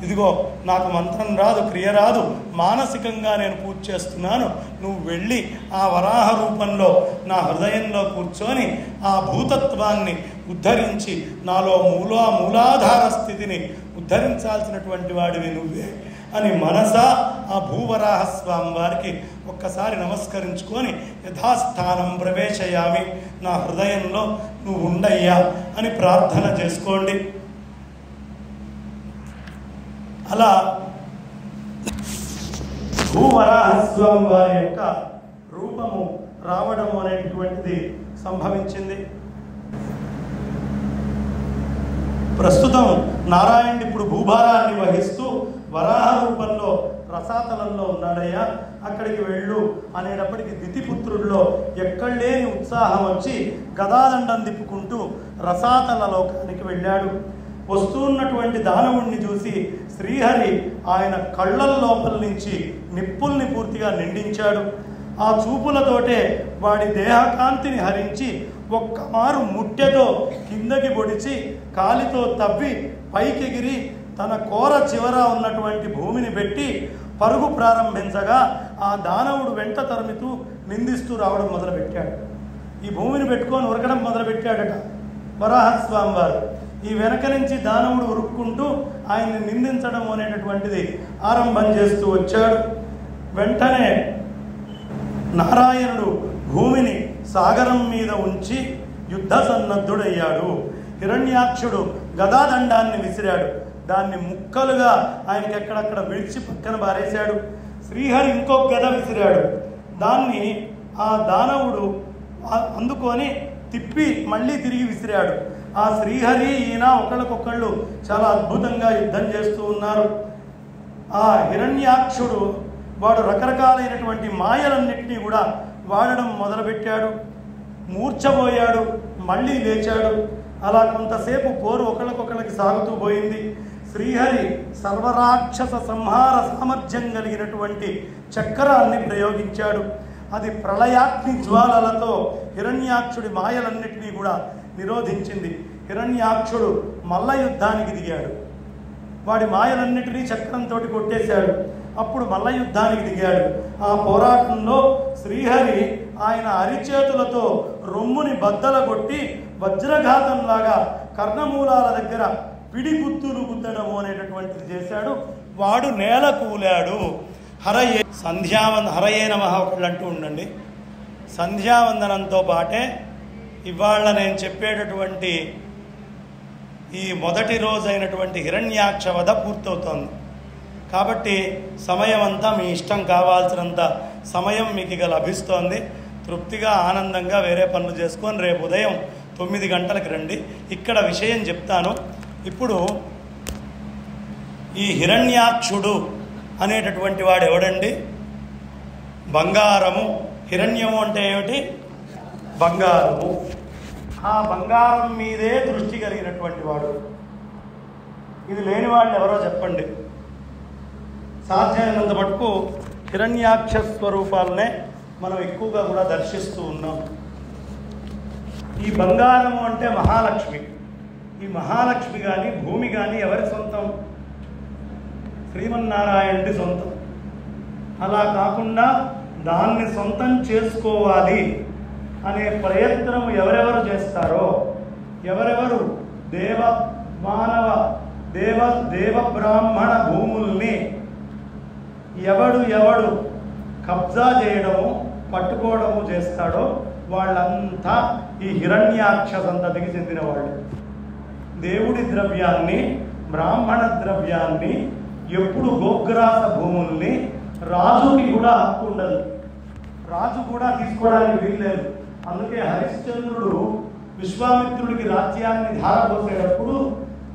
ఇదిగో నాకు మంత్రం రాదు, క్రియ రాదు, మానసికంగా నేను పూజ చేస్తున్నాను, నువ్వు వెళ్ళి ఆ వరాహ రూపంలో నా హృదయంలో కూర్చొని ఆ భూతత్వాన్ని ఉద్ధరించి నాలో మూలాధార స్థితిని ఉద్ధరించాల్సినటువంటి వాడివి నువ్వే అని మనసా ఆ భూవరాహస్వామి వారికి ఒక్కసారి నమస్కరించుకొని యథాస్థానం ప్రవేశయామి, నా హృదయంలో నువ్వు ఉండయ్యా అని ప్రార్థన చేసుకోండి. అలా భూవరాహస్వామి వారి యొక్క రూపము రావడం అనేటువంటిది సంభవించింది. ప్రస్తుతం నారాయణుడు ఇప్పుడు భూభారాన్ని వహిస్తూ వరాహ రూపంలో రసాతలంలో ఉన్నాడయ్యా, అక్కడికి వెళ్ళు అనేటప్పటికి దితిపుత్రుల్లో ఎక్కడలేని ఉత్సాహం వచ్చి గదాదండం తిప్పుకుంటూ రసాతల లోకానికి వెళ్ళాడు. వస్తున్నటువంటి దానవుణ్ణి చూసి శ్రీహరి ఆయన కళ్ళ లోపల నుంచి నిప్పుల్ని పూర్తిగా నిండించాడు. ఆ చూపులతోటే వాడి దేహకాంతిని హరించి ఒక్కమారు ముట్టెతో కిందకి పొడిచి కాలితో తవ్వి పైకెగిరి తన కోర చివర ఉన్నటువంటి భూమిని పెట్టి పరుగు ప్రారంభించగా ఆ దానవుడు వెంట తరుముతూ నిందిస్తూ రావడం మొదలుపెట్టాడు. ఈ భూమిని పెట్టుకొని ఉరకడం మొదలుపెట్టాడట వరాహస్వామి వారు. ఈ వెనక నుంచి దానవుడు ఉరుక్కుంటూ ఆయన్ని నిందించడం అనేటటువంటిది ఆరంభం చేస్తూ వచ్చాడు. వెంటనే నారాయణుడు భూమిని సాగరం మీద ఉంచి యుద్ధ సన్నద్ధుడయ్యాడు. హిరణ్యాక్షుడు గదాదండాన్ని విసిరాడు. దాన్ని ముక్కలుగా ఆయనకి ఎక్కడక్కడ విడిచి పక్కన బారేశాడు. శ్రీహరి ఇంకొక గద విసిరాడు. దాన్ని ఆ దానవుడు అందుకొని తిప్పి మళ్ళీ తిరిగి విసిరాడు. ఆ శ్రీహరి ఈయన ఒకళ్ళకొకళ్ళు చాలా అద్భుతంగా యుద్ధం చేస్తూ ఉన్నారు. ఆ హిరణ్యాక్షుడు వాడు రకరకాలైనటువంటి మాయలన్నింటినీ కూడా వాడడం మొదలుపెట్టాడు. మూర్ఛపోయాడు, మళ్ళీ లేచాడు. అలా కొంతసేపు పోరు ఒకళ్ళకొకళ్ళకి సాగుతూ పోయింది. శ్రీహరి సర్వరాక్షస సంహార సామర్థ్యం కలిగినటువంటి చక్రాన్ని ప్రయోగించాడు. అది ప్రళయాగ్ని జ్వాలలతో హిరణ్యాక్షుడి మాయలన్నింటినీ కూడా నిరోధించింది. హిరణ్యాక్షుడు మల్ల యుద్ధానికి దిగాడు. వాడి మాయలన్నిటినీ చక్రంతో కొట్టేశాడు. అప్పుడు మల్ల యుద్ధానికి దిగాడు. ఆ పోరాటంలో శ్రీహరి ఆయన అరిచేతులతో రొమ్ముని బద్దల కొట్టి వజ్రఘాతంలాగా కర్ణమూలాల దగ్గర పిడి గుత్తులు గుద్దడము అనేటటువంటిది చేశాడు. వాడు నేల కూలాడు. హరయే నమః ఒకళ్ళు అంటూ ఉండండి. సంధ్యావందనంతో పాటే ఇవాళ నేను చెప్పేటటువంటి ఈ మొదటి రోజైనటువంటి హిరణ్యాక్ష వధ పూర్తవుతోంది. కాబట్టి సమయం అంతా మీ ఇష్టం కావాల్సినంత సమయం మీకు ఇక లభిస్తోంది. తృప్తిగా ఆనందంగా వేరే పనులు చేసుకొని రేపు ఉదయం 9 గంటలకు రండి. ఇక్కడ విషయం చెప్తాను. ఇప్పుడు ఈ హిరణ్యాక్షుడు అనేటటువంటి వాడు ఎవడండి? బంగారము. హిరణ్యము అంటే ఏమిటి? బంగారము. ఆ బంగారం మీదే దృష్టి కలిగినటువంటి వాడు. ఇది లేని వాళ్ళు ఎవరో చెప్పండి. సాధ్యమైనంత మటుకు హిరణ్యాక్ష స్వరూపాలనే మనం ఎక్కువగా కూడా దర్శిస్తూ ఉన్నాం. ఈ బంగారము అంటే మహాలక్ష్మి. ఈ మహాలక్ష్మి కానీ భూమి కానీ ఎవరి సొంతం? శ్రీమన్నారాయణుడి సొంతం. అలా కాకుండా దాన్ని సొంతం చేసుకోవాలి అనే ప్రయత్నం ఎవరెవరు చేస్తారో, ఎవరెవరు దేవ బ్రాహ్మణ భూముల్ని ఎవడు కబ్జా చేయడము పట్టుకోవడము చేస్తాడో వాళ్ళంతా ఈ హిరణ్యాక్ష సంతతికి చెందిన వాళ్ళు. దేవుడి ద్రవ్యాన్ని, బ్రాహ్మణ ద్రవ్యాన్ని, ఎప్పుడు గోగ్రాస భూముల్ని రాజుకి కూడా హక్కు ఉండదు. రాజు కూడా తీసుకోవడానికి వీల్లేదు. అందుకే హరిశ్చంద్రుడు విశ్వామిత్రుడికి రాజ్యాన్ని ధారపోసేటప్పుడు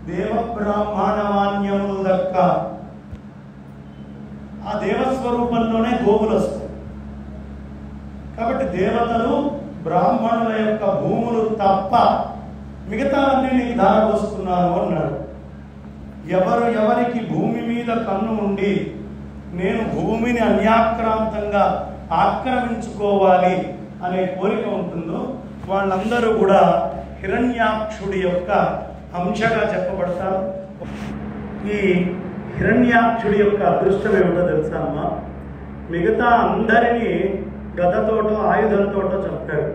దేవ బ్రాహ్మణ మాన్యములు దక్క, ఆ దేవస్వరూపంలోనే గోవులు వస్తాయి. కాబట్టి దేవతలు బ్రాహ్మణుల యొక్క భూములు తప్ప మిగతావన్నీ నీకు ధారపోస్తున్నాను అన్నాడు. ఎవరికి భూమి మీద కన్ను ఉండి నేను భూమిని అన్యాక్రాంతంగా ఆక్రమించుకోవాలి అనే కోరిక ఉంటుందో వాళ్ళందరూ కూడా హిరణ్యాక్షుడి యొక్క అంశగా చెప్పబడతారు. ఈ హిరణ్యాక్షుడి యొక్క అదృష్టం ఏమిటో తెలుసా అమ్మా? మిగతా అందరినీ గదతోటో ఆయుధంతోటో చెప్పాడు.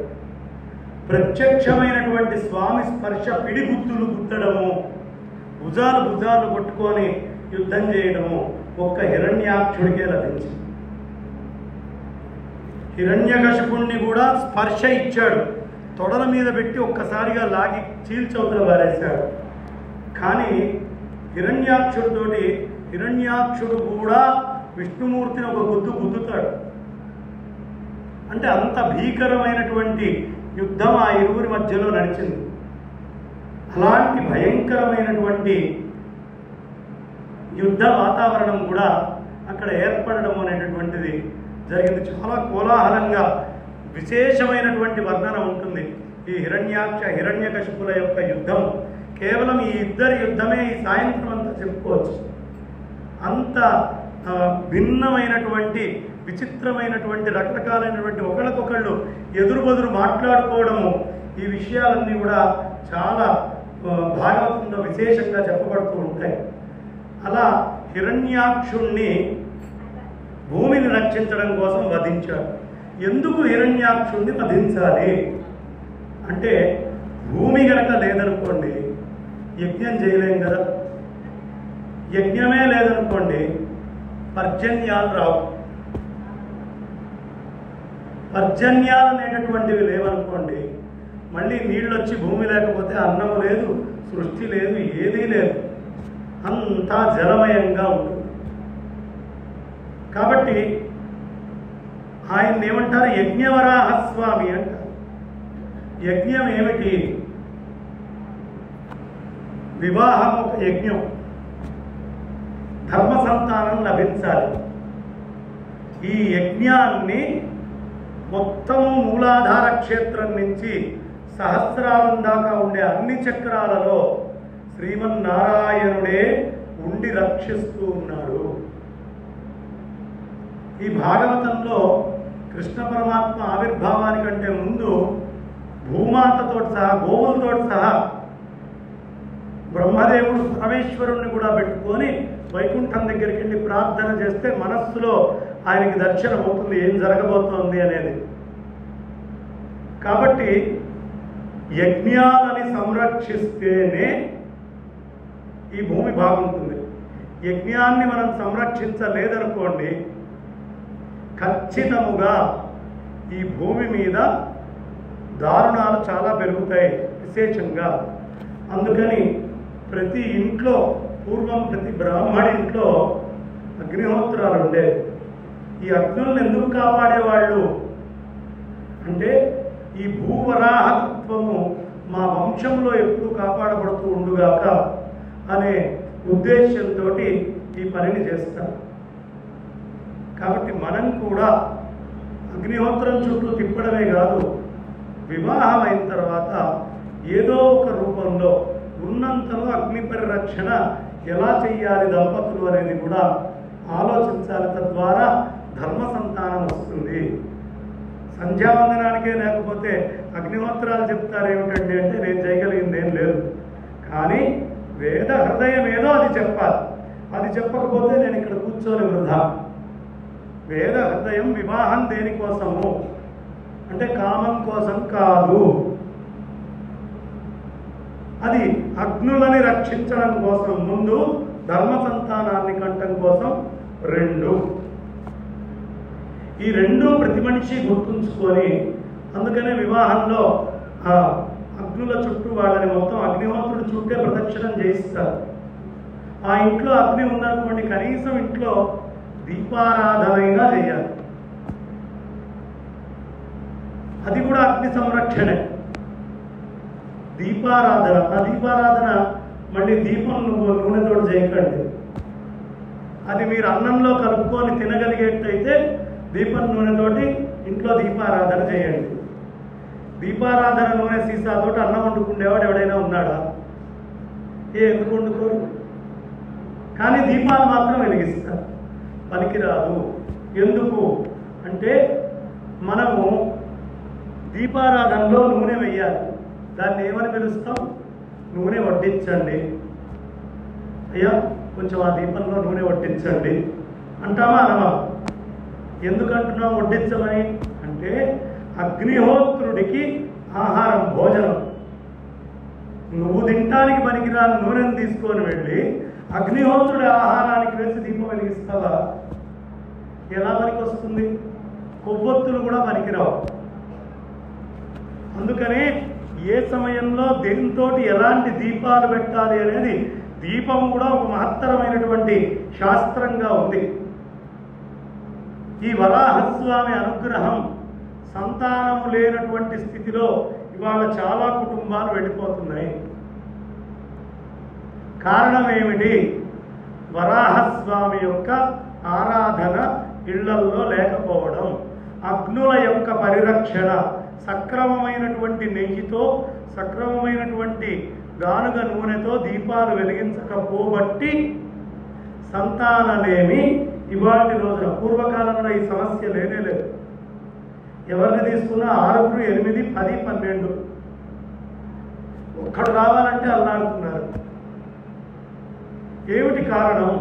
ప్రత్యక్షమైనటువంటి స్వామి స్పర్శ పిడిగుద్దులు గుద్దడము, భుజాలు కొట్టుకొని యుద్ధం చేయడము ఒక్క హిరణ్యాక్షుడికే లభించింది. హిరణ్యకశిపుణ్ణి కూడా స్పర్శ ఇచ్చాడు. తొడల మీద పెట్టి ఒక్కసారిగా లాగి చీల్చవతల వారేశాడు. కానీ హిరణ్యాక్షుడు కూడా విష్ణుమూర్తిని ఒక గుద్దుతాడు. అంటే అంత భీకరమైనటువంటి యుద్ధం ఆ ఇరువురి మధ్యలో నడిచింది. అలాంటి భయంకరమైనటువంటి యుద్ధ వాతావరణం కూడా అక్కడ ఏర్పడడం అనేటటువంటిది జరిగింది. చాలా కోలాహలంగా విశేషమైనటువంటి వర్ణన ఉంటుంది ఈ హిరణ్యకశిపుల యొక్క యుద్ధం. కేవలం ఈ ఇద్దరి యుద్ధమే ఈ సాయంత్రం అంతా చెప్పుకోవచ్చు. అంత భిన్నమైనటువంటి విచిత్రమైనటువంటి రకరకాలైనటువంటి ఒకళ్ళకొకళ్ళు ఎదురు మాట్లాడుకోవడము, ఈ విషయాలన్నీ కూడా చాలా భాగవతంలో విశేషంగా చెప్పబడుతూ ఉంటాయి. అలా హిరణ్యాక్షుణ్ణి భూమిని రక్షించడం కోసం వధించాడు. ఎందుకు హిరణ్యాక్షుణ్ణి వధించాలి అంటే, భూమి గనక లేదనుకోండి యజ్ఞం చేయలేం కదా. యజ్ఞమే లేదనుకోండి పర్జన్యాలు రావు. పర్జన్యాలు అనేటటువంటివి లేవనుకోండి మళ్ళీ నీళ్ళు వచ్చి భూమి లేకపోతే అన్నం లేదు, సృష్టి లేదు, ఏదీ లేదు, అంతా జలమయంగా ఉంటుంది. కాబట్టి ఆయన్ని ఏమంటారు? యజ్ఞవరాహస్వామి అంటారు. యజ్ఞం ఏమిటి? వివాహం ఒక యజ్ఞం. ధర్మ సంతానం లభించాలి. ఈ యజ్ఞాన్ని మొత్తం మూలాధార క్షేత్రం నుంచి సహస్రారం దాకా ఉండే అన్ని చక్రాలలో శ్రీమన్నారాయణుడే ఉండి రక్షిస్తూ ఉన్నాడు. ఈ భాగవతంలో కృష్ణ పరమాత్మ ఆవిర్భావానికంటే ముందు భూమాతతో సహా గోవులతో సహా బ్రహ్మదేవుడు పరమేశ్వరుణ్ణి కూడా పెట్టుకొని వైకుంఠం దగ్గరికి వెళ్ళి ప్రార్థన చేస్తే మనస్సులో ఆయనకి దర్శనం అవుతుంది ఏం జరగబోతోంది అనేది. కాబట్టి యజ్ఞాలని సంరక్షిస్తేనే ఈ భూమి బాగుంటుంది. యజ్ఞాన్ని మనం సంరక్షించలేదనుకోండి ఖచ్చితముగా ఈ భూమి మీద దారుణాలు చాలా పెరుగుతాయి విశేషంగా. అందుకని ప్రతి ఇంట్లో పూర్వం ప్రతి బ్రాహ్మడి ఇంట్లో అగ్నిహోత్రాలు ఉండేవి. ఈ అగ్నులను ఎందుకు కాపాడేవాళ్ళు అంటే, ఈ భూవరాహతత్వము మా వంశంలో ఎప్పుడు కాపాడబడుతూ ఉండుగాక అనే ఉద్దేశంతో ఈ పనిని చేస్తారు. కాబట్టి మనం కూడా అగ్నిహోత్రం చుట్టూ తిప్పడమే కాదు, వివాహం అయిన తర్వాత ఏదో ఒక రూపంలో ఉన్నంతలో అగ్ని పరిరక్షణ ఎలా చెయ్యాలి దంపతులు అనేది కూడా ఆలోచించాలి. తద్వారా ధర్మ సంతానం వస్తుంది. సంధ్యావందనానికే లేకపోతే అగ్నిహోత్రాలు చెప్తారు ఏమిటండి అంటే నేను చేయగలిగింది ఏం లేదు. కానీ వేద హృదయం ఏదో అది చెప్పాలి. అది చెప్పకపోతే నేను ఇక్కడ కూర్చొని వృధా. వేద హృదయం వివాహం దేనికోసము అంటే కామం కోసం కాదు, అది అగ్నులని రక్షించడం కోసం, ముందు ధర్మ సంతానాన్ని కంటం కోసం. ఈ రెండు ప్రతి మనిషి గుర్తుంచుకొని, అందుకనే వివాహంలో అగ్నుల చుట్టూ వాళ్ళని మొత్తం అగ్నిహోత్రుడు చుట్టే ప్రదక్షిణం చేయిస్తారు. ఆ ఇంట్లో అగ్ని ఉందనుకోండి, కనీసం ఇంట్లో దీపారాధనైనా చేయాలి. అది కూడా అగ్ని సంరక్షణే, దీపారాధన. ఆ దీపారాధన మళ్ళీ దీపం నూనెతో చేయకండి. అది మీరు అన్నంలో కలుపుకొని తినగలిగేటైతే దీపం నూనెతోటి ఇంట్లో దీపారాధన చేయండి. దీపారాధన నూనె సీసాతోటి అన్నం వండుకునేవాడు ఎవడైనా ఉన్నాడా? ఎందుకు వండుకోరు? కానీ దీపాలు మాత్రం వెలిగిస్తారు. పనికిరాదు. ఎందుకు అంటే మనము దీపారాధనలో నూనె వెయ్యాలి. దాన్ని ఏమని పిలుస్తాం? నూనె వడ్డించండి అయ్యా, కొంచెం ఆ దీపంలో నూనె వడ్డించండి అంటామా అనమా? ఎందుకంటున్నాం వడ్డించమని అంటే అగ్నిహోత్రుడికి ఆహారం, భోజనం. నువ్వు తినటానికి పనికిరాని నూనెను తీసుకొని వెళ్ళి అగ్నిహోత్రుడి ఆహారానికి వేసి దీపం వెలిగిస్తావా? ఎలా పనికి వస్తుంది? కొవ్వొత్తులు కూడా పనికిరావు. అందుకనే ఏ సమయంలో దేనితోటి ఎలాంటి దీపాలు పెట్టాలి అనేది, దీపం కూడా ఒక మహత్తరమైనటువంటి శాస్త్రంగా ఉంది. ఈ వరాహస్వామి అనుగ్రహం, సంతానము లేనటువంటి స్థితిలో ఇవాళ చాలా కుటుంబాలు వెళ్ళిపోతున్నాయి. కారణం ఏమిటి? వరాహస్వామి యొక్క ఆరాధన ఇళ్లల్లో లేకపోవడం, అగ్నుల యొక్క పరిరక్షణ, సక్రమమైనటువంటి నెయ్యితో, సక్రమమైనటువంటి గానుగ నూనెతో దీపాలు వెలిగించకపోబట్టి సంతానలేమి ఇవాటి రోజున. పూర్వకాలంలో ఈ సమస్య లేనే లేదు. ఎవరిని తీసుకున్నా 6, 8, 10, 12 ఒక్కడు రావాలంటే అల్లాడుతున్నారు. ఏమిటి కారణం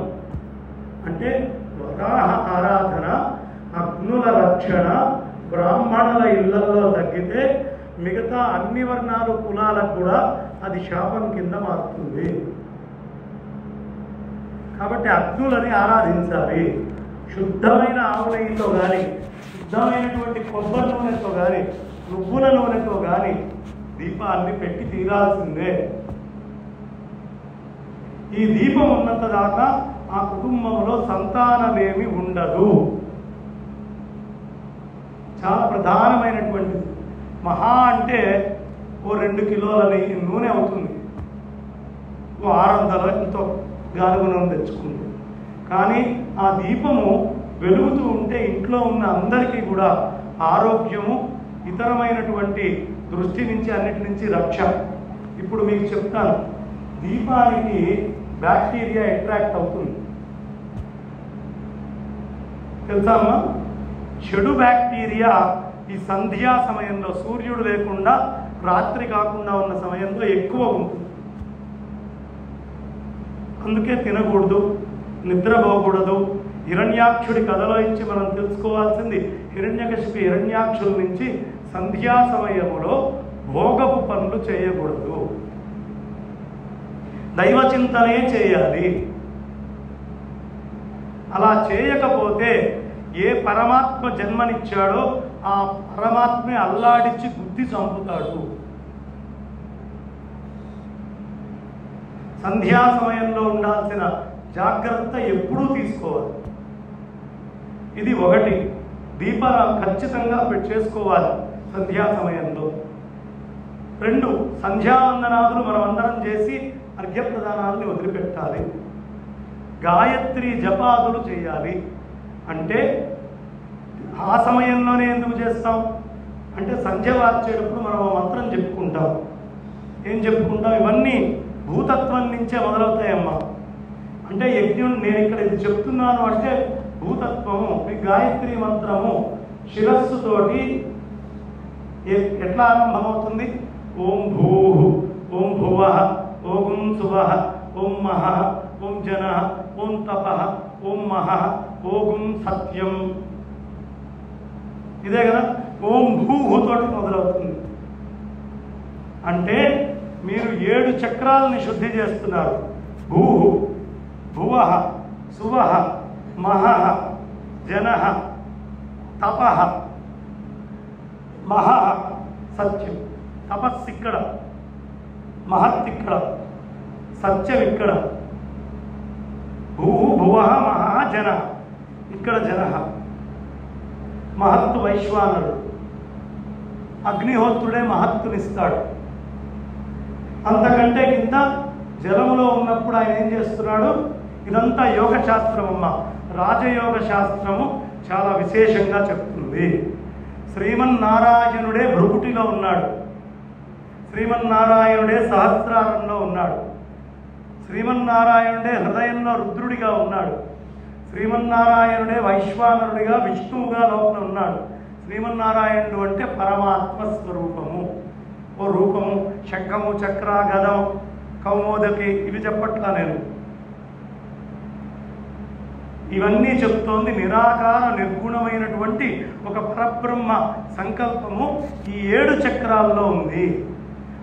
అంటే వరాహ ఆరాధన, అగ్నుల రక్షణ బ్రాహ్మణుల ఇళ్లలో తగ్గితే మిగతా అన్ని వర్ణాలు, కులాలకు కూడా అది శాపం కింద మారుతుంది. కాబట్టి అగ్నులని ఆరాధించాలి. శుద్ధమైన ఆవు నెయ్యితో కానీ, శుద్ధమైనటువంటి కొబ్బరి నూనెతో కానీ, నువ్వుల నూనెతో కానీ దీపాన్ని పెట్టి తీరాల్సిందే. ఈ దీపం ఉన్నంత దాకా ఆ కుటుంబంలో సంతానమేమి ఉండదు. చాలా ప్రధానమైనటువంటిది. మహా అంటే ఓ 2 కిలోల నూనె అవుతుంది, ఓ 600 ఎంతో గానుగ నూనె తెచ్చుకుంది. కానీ ఆ దీపము వెలుగుతూ ఉంటే ఇంట్లో ఉన్న అందరికీ కూడా ఆరోగ్యము, ఇతరమైనటువంటి దృష్టి నుంచి, అన్నిటి నుంచి రక్ష. ఇప్పుడు మీకు చెప్తాను, దీపానికి బ్యాక్టీరియా అట్రాక్ట్ అవుతుంది తెలుసా అమ్మా? చెడు బ్యాక్టీరియా ఈ సంధ్యా సమయంలో, సూర్యుడు లేకుండా రాత్రి కాకుండా ఉన్న సమయంలో ఎక్కువ ఉంటుంది. అందుకే తినకూడదు, నిద్రపోకూడదు. హిరణ్యాక్షుడి కథలో నుంచి మనం తెలుసుకోవాల్సింది, హిరణ్యకశిపి హిరణ్యాక్షుల నుంచి సంధ్యా సమయంలో భోగపు పనులు చేయకూడదు, దైవచింతనే చేయాలి. అలా చేయకపోతే ఏ పరమాత్మ జన్మనిచ్చాడో ఆ పరమాత్మే అల్లాడిచ్చి గుద్ది చంపుతాడు. సంధ్యా సమయంలో ఉండాల్సిన జాగ్రత్త ఎప్పుడూ తీసుకోవాలి. ఇది ఒకటి. దీపాలు ఖచ్చితంగా చేసుకోవాలి సంధ్యా సమయంలో. 2, సంధ్యావందనాదులు మనం అందరం చేసి అర్ఘ్యప్రదానాన్ని వదిలిపెట్టాలి. గాయత్రి జపాదులు చేయాలి. అంటే ఆ సమయంలోనే ఎందుకు చేస్తాం అంటే సంధ్య వార్చేటప్పుడు మనం మంత్రం చెప్పుకుంటాం. ఏం చెప్పుకుంటాం? ఇవన్నీ భూతత్వం నుంచే మొదలవుతాయమ్మా. అంటే యజ్ఞం నేను ఇక్కడ ఇది చెప్తున్నాను అంటే భూతత్వము మీ గాయత్రి మంత్రము శిరస్సుతోటి ఎట్లా ఆరంభమవుతుంది? ఓం భూ, ఓం భువ, ఓం శువ, ఓం మహ, ఓం జన, ఓం తప, ఓం మహ, ఓం సత్యం. ఇదే కదా ఓం భూతోటి మొదలవుతుంది. అంటే మీరు 7 చక్రాలని శుద్ధి చేస్తున్నారు. భూ, భువ, శువ, మహ, జన, తప, మహ, సత్యం. తపస్సు ఇక్కడ, మహత్ ఇక్కడ, సత్యం ఇక్కడ. భూ, భువ, మహ, జన, ఇక్కడ జన. మహత్తు వైశ్వానరుడు, అగ్నిహోత్రుడే మహత్తునిస్తాడు. అంతకంటే కింద జలములో ఉన్నప్పుడు ఆయన ఏం చేస్తున్నాడు? ఇదంతా యోగ శాస్త్రం అమ్మ. రాజయోగ శాస్త్రము చాలా విశేషంగా చెప్తుంది. శ్రీమన్నారాయణుడే భృకుటిలో ఉన్నాడు, శ్రీమన్నారాయణుడే సహస్రారంలో ఉన్నాడు, శ్రీమన్నారాయణుడే హృదయంలో రుద్రుడిగా ఉన్నాడు, శ్రీమన్నారాయణుడే వైశ్వానరుడిగా విష్ణువుగా లోపల ఉన్నాడు. శ్రీమన్నారాయణుడు అంటే పరమాత్మ స్వరూపము. ఓ రూపము, శంఖము, చక్ర, గదం, కౌమోదకి ఇవి చెప్పట్లా నేను. ఇవన్నీ చెప్తోంది నిరాకార నిర్గుణమైనటువంటి ఒక పరబ్రహ్మ సంకల్పము ఈ 7 చక్రాల్లో ఉంది.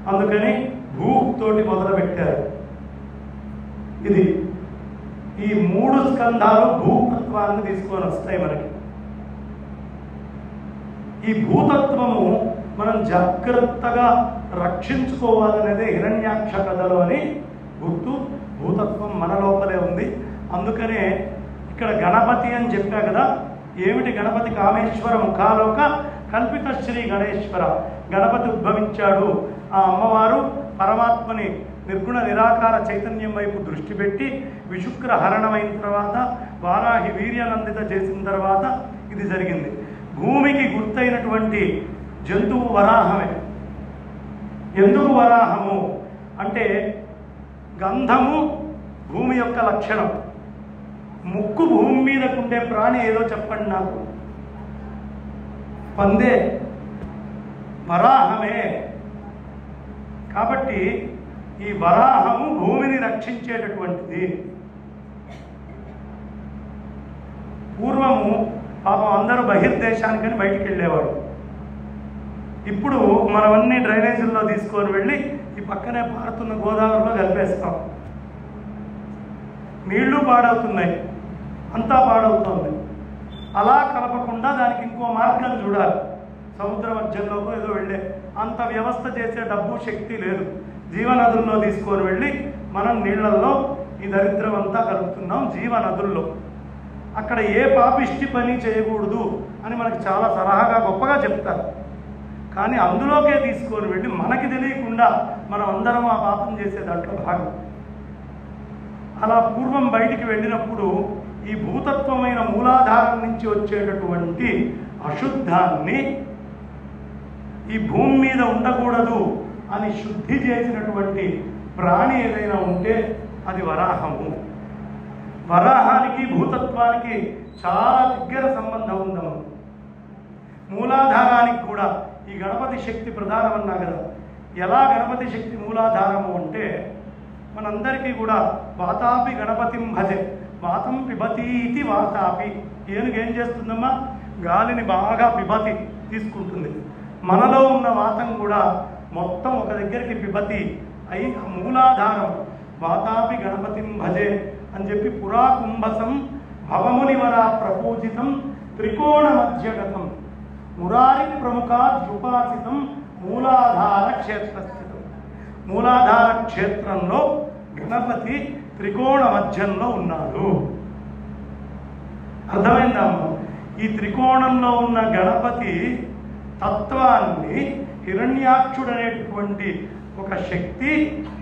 అందుకని భూతోటి మొదలుపెట్టారు. ఇది ఈ 3 స్కంధాలు భూతత్వాన్ని తీసుకొని వస్తాయి మనకి. ఈ భూతత్వము మనం జాగ్రత్తగా రక్షించుకోవాలనేదే హిరణ్యాక్ష కథలో అని గుర్తు. భూతత్వం మన లోపలే ఉంది. అందుకనే ఇక్కడ గణపతి అని చెప్పా కదా. ఏమిటి గణపతి? కామేశ్వర ముఖాలోక కల్పిత శ్రీ గణేశ్వర. గణపతి ఉద్భవించాడు. ఆ అమ్మవారు పరమాత్మని నిర్గుణ నిరాకార చైతన్యం వైపు దృష్టి పెట్టి విశుక్ర హరణమైన తర్వాత వారాహి వీర్యనందిత చేసిన తర్వాత ఇది జరిగింది. భూమికి గుర్తైనటువంటి జంతువు వరాహమే. ఎందుకు వరాహము అంటే గంధము భూమి యొక్క లక్షణం. ముక్కు భూమి మీదకు ఉండే ప్రాణి ఏదో చెప్పండి నాకు. పందే, వరాహమే. కాబట్టి ఈ వరాహము భూమిని రక్షించేటటువంటిది. పూర్వము పాపం అందరూ బహిర్దేశానికని బయటికి వెళ్ళేవాడు. ఇప్పుడు మనవన్నీ డ్రైనేజీల్లో తీసుకొని వెళ్ళి ఈ పక్కనే పారుతున్న గోదావరిలో కలిపేస్తాం. నీళ్లు పాడవుతున్నాయి, అంతా పాడవుతుంది. అలా కలపకుండా దానికి ఇంకో మార్గం చూడాలి. సముద్ర మధ్యంలోకి ఏదో వెళ్ళే అంత వ్యవస్థ చేసే డబ్బు శక్తి లేదు. జీవనదుల్లో తీసుకొని వెళ్ళి మనం నీళ్లలో ఈ దరిద్రం అంతా కలుపుతున్నాం జీవనదుల్లో. అక్కడ ఏ పాపిష్టి పని చేయకూడదు అని మనకి చాలా సలహాగా గొప్పగా చెప్తారు. కానీ అందులోకే తీసుకొని వెళ్ళి మనకి తెలియకుండా మనం అందరం ఆ పాపం చేసే దాంట్లో భాగం. అలా పూర్వం బయటికి వెళ్ళినప్పుడు ఈ భూతత్వమైన మూలాధారం నుంచి వచ్చేటటువంటి అశుద్ధాన్ని ఈ భూమి మీద ఉండకూడదు అని శుద్ధి చేసినటువంటి ప్రాణి ఏదైనా ఉంటే అది వరాహము. వరాహానికి భూతత్వానికి చాలా దగ్గర సంబంధం ఉందమ్మ. మూలాధారానికి కూడా ఈ గణపతి శక్తి ప్రధానం అన్నా కదా. ఎలా గణపతి శక్తి మూలాధారము అంటే మనందరికీ కూడా వాతాపి గణపతిం భజే, వాతం పిబతి ఇది వాతాపి. ఏనుగు ఏం చేస్తుందమ్మా? గాలిని బాగా పిబతి తీసుకుంటుంది. మనలో ఉన్న వాతం కూడా మొత్తం ఒక దగ్గరికి పిబతి అయి మూలాధారం. వాతాపి గణపతిం భజే అని చెప్పి పురాకుంభసం భవమునివరా ప్రపూజితం త్రికోణ మధ్యగతం మురారి ప్రముఖాద్యుపాసితం మూలాధార క్షేత్రస్థితం. మూలాధార క్షేత్రంలో గణపతి త్రికోణ మధ్యంలో ఉన్నాడు. అర్థమైందమ్మా? ఈ త్రికోణంలో ఉన్న గణపతి తత్వాన్ని హిరణ్యాక్షుడు అనేటువంటి ఒక శక్తి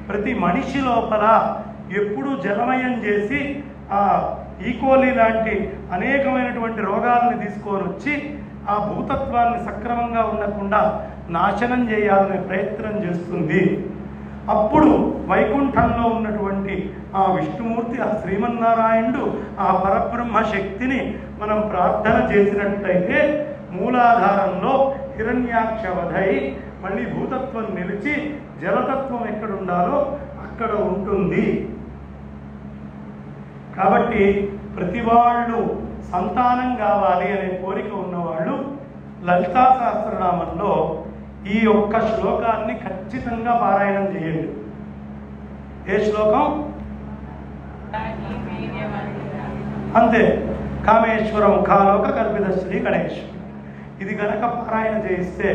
ప్రతి మనిషి లోపల ఎప్పుడు జలమయం చేసి ఆ ఈకోలి లాంటి అనేకమైనటువంటి రోగాలను తీసుకొని వచ్చి ఆ భూతత్వాన్ని సక్రమంగా ఉండకుండా నాశనం చేయాలనే ప్రయత్నం చేస్తుంది. అప్పుడు వైకుంఠంలో ఉన్నటువంటి ఆ విష్ణుమూర్తి, ఆ శ్రీమన్నారాయణుడు, ఆ పరబ్రహ్మ శక్తిని మనం ప్రార్థన చేసినట్లయితే మూలాధారంలో హిరణ్యాక్ష వధై మళ్ళీ భూతత్వం నిలిచి జలతత్వం ఎక్కడ ఉండాలో అక్కడ ఉంటుంది. కాబట్టి ప్రతి వాళ్ళు సంతానం కావాలి అనే కోరిక ఉన్నవాళ్ళు లలితా సహస్రనామంలో ఈ ఒక్క శ్లోకాన్ని ఖచ్చితంగా పారాయణం చేయండి. ఏ శ్లోకం? అంతే, కామేశ్వరం కాలోక కల్పిత శ్రీ గణేశ్వరం. ఇది గనక పారాయణ చేయిస్తే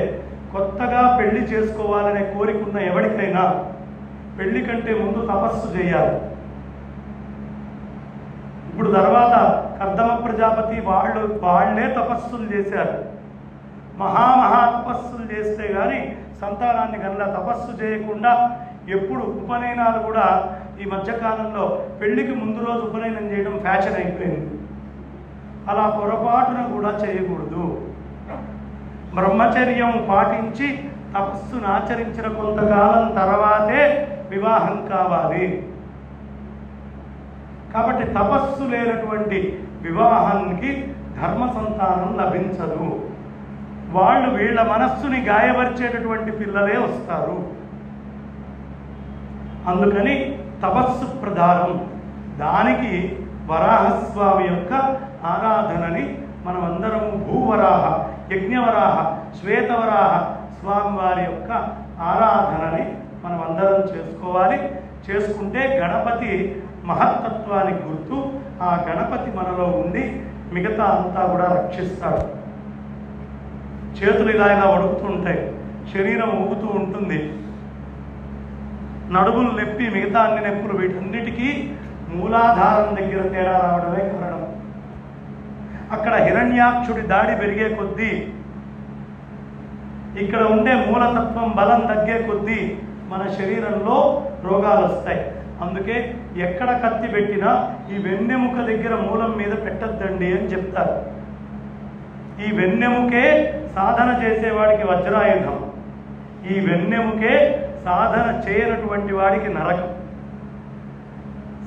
కొత్తగా పెళ్లి చేసుకోవాలనే కోరిక ఉన్న ఎవరికైనా పెళ్లి కంటే ముందు తపస్సు చేయాలి. ఇప్పుడు తర్వాత కర్దమ ప్రజాపతి వాళ్ళే తపస్సులు చేశారు. మహా తపస్సులు చేస్తే కానీ సంతానాన్ని కన్నా తపస్సు చేయకుండా ఎప్పుడు ఉపనయనాలు కూడా ఈ మధ్యకాలంలో పెళ్లికి ముందు రోజు ఉపనయనం చేయడం ఫ్యాషన్ అయిపోయింది. అలా పొరపాటున కూడా చేయకూడదు. బ్రహ్మచర్యం పాటించి తపస్సును ఆచరించిన కొంతకాలం తర్వాతే వివాహం కావాలి. కాబట్టి తపస్సు లేనటువంటి వివాహానికి ధర్మ సంతానం లభించదు. వాళ్ళు వీళ్ళ మనస్సుని గాయపరిచేటటువంటి పిల్లలే వస్తారు. అందుకని తపస్సు ప్రధానం. దానికి వరాహస్వామి యొక్క ఆరాధనని మనమందరము భూవరాహ, యజ్ఞవరాహ, శ్వేతవరాహ స్వామి వారి యొక్క ఆరాధనని మనమందరం చేసుకోవాలి. చేసుకుంటే గణపతి మహత్తత్వానికి గుర్తు. ఆ గణపతి మనలో ఉండి మిగతా అంతా కూడా రక్షిస్తాడు. చేతులు ఇలా వడుకుతూ ఉంటాయి, శరీరం ఊగుతూ ఉంటుంది, నడుములు నొప్పి, మిగతా అన్ని నొప్పులు, వీటన్నిటికీ మూలాధారం దగ్గర తేడా రావడమే కారణం. అక్కడ హిరణ్యాక్షుడి దాడి పెరిగే కొద్దీ, ఇక్కడ ఉండే మూలతత్వం బలం తగ్గే కొద్దీ మన శరీరంలో రోగాలు వస్తాయి. అందుకే ఎక్కడ కత్తి పెట్టినా ఈ వెన్నెముక దగ్గర మూలం మీద పెట్టద్దండి అని చెప్తారు. ఈ వెన్నెముకే సాధన చేసేవాడికి వజ్రాయుధం, ఈ వెన్నెముకే సాధన చేయనటువంటి వాడికి నరకం.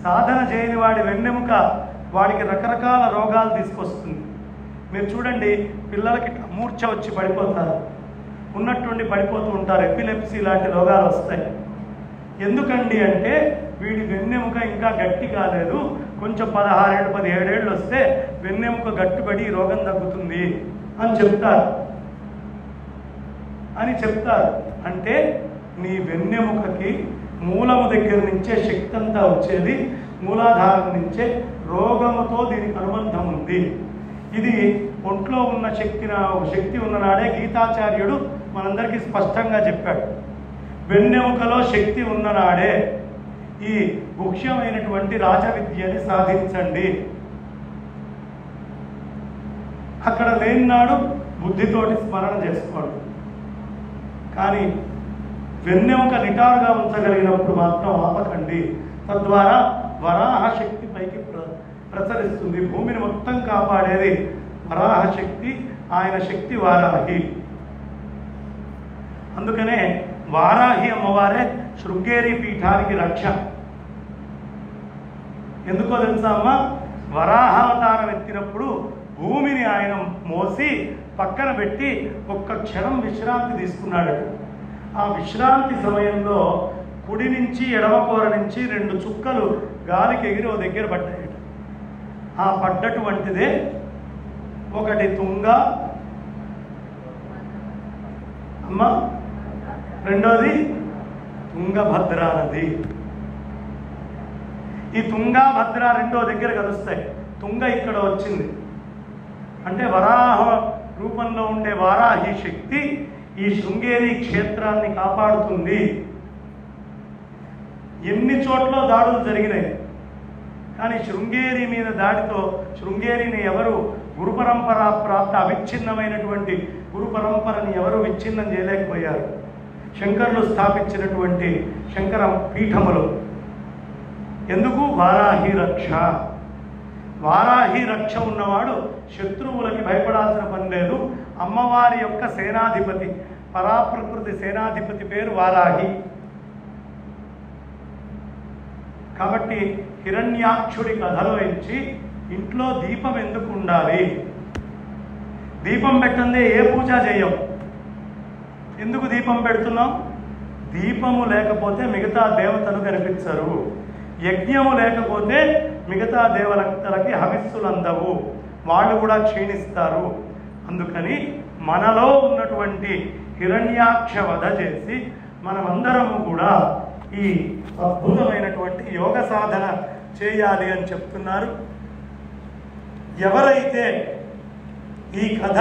సాధన చేయని వాడి వెన్నెముక వాడికి రకరకాల రోగాలు తీసుకొస్తుంది. మీరు చూడండి, పిల్లలకి మూర్ఛ వచ్చి పడిపోతారు, ఉన్నట్టుండి పడిపోతూ ఉంటారు, ఎపిలెప్సీ లాంటి రోగాలు వస్తాయి. ఎందుకండి అంటే వీడి వెన్నెముక ఇంకా గట్టి కాలేదు, కొంచెం 16 ఏళ్ళు 17 ఏళ్ళు వస్తే వెన్నెముక గట్టిపడి రోగం తగ్గుతుంది అని చెప్తారు. అంటే నీ వెన్నెముకకి మూలము దగ్గర నుంచే శక్తి అంతా వచ్చేది, మూలాధారం నుంచే. రోగముతో దీనికి అనుబంధం ఉంది. ఇది ఒంట్లో ఉన్న శక్తి ఉన్ననాడే గీతాచార్యుడు మనందరికీ స్పష్టంగా చెప్పాడు. వెన్నెముకలో శక్తి ఉన్ననాడే ఈ ముఖ్యమైనటువంటి రాజవిద్యని సాధించండి. అక్కడ లేనినాడు బుద్ధితోటి స్మరణ చేసుకోండి. కానీ వెన్నెముక నిటారుగా ఉంచగలిగినప్పుడు మాత్రం ఆపకండి. తద్వారా వరాహ శక్తి పైకి ప్రసరిస్తుంది. భూమిని మొత్తం కాపాడేది వరాహ శక్తి, ఆయన శక్తి వారాహి. అందుకనే వారాహి అమ్మవారే శృంగేరి పీఠానికి రక్ష. ఎందుకో తెలుసా అమ్మ? వరాహావతారం ఎత్తినప్పుడు భూమిని ఆయన మోసి పక్కన పెట్టి ఒక్క క్షణం విశ్రాంతి తీసుకున్నాడు. ఆ విశ్రాంతి సమయంలో కుడి నుంచి ఎడమ కూర నుంచి 2 చుక్కలు గాలికి ఎగిరి ఓ దగ్గర పడ్డాయి. ఆ పడ్డటువంటిదే ఒకటి తుంగ అమ్మ, రెండోది తుంగభద్ర నది. ఈ తుంగభద్ర రెండో దగ్గర కలుస్తాయి. తుంగ ఇక్కడ వచ్చింది అంటే వరాహ రూపంలో ఉండే వారాహి శక్తి ఈ శృంగేరి క్షేత్రాన్ని కాపాడుతుంది. ఎన్ని చోట్ల దాడులు జరిగినాయి, కానీ శృంగేరి మీద దాడితో శృంగేరిని ఎవరు గురు పరంపర ప్రాప్త అవిచ్ఛిన్నమైనటువంటి గురు పరంపరని ఎవరు విచ్ఛిన్నం చేయలేకపోయారు. శంకరులు స్థాపించినటువంటి శంకర పీఠములు. ఎందుకు? వారాహి రక్ష. వారాహి రక్ష ఉన్నవాడు శత్రువులకి భయపడాల్సిన పని లేదు. అమ్మవారి యొక్క సేనాధిపతి, పరాప్రకృతి సేనాధిపతి పేరు వారాహి. కాబట్టి హిరణ్యాక్షుడి కథలో ఇచ్చి ఇంట్లో దీపం ఎందుకు ఉండాలి, దీపం పెట్టందే ఏ పూజ చేయం, ఎందుకు దీపం పెడుతున్నాం? దీపము లేకపోతే మిగతా దేవతలు కనిపించరు, యజ్ఞము లేకపోతే మిగతా దేవతలకి హవిస్సులు అందవు, వాళ్ళు కూడా క్షీణిస్తారు. అందుకని మనలో ఉన్నటువంటి హిరణ్యాక్ష వధ చేసి మనమందరము కూడా ఈ అద్భుతమైనటువంటి యోగ సాధన చేయాలి అని చెప్తున్నారు. ఎవరైతే ఈ కథ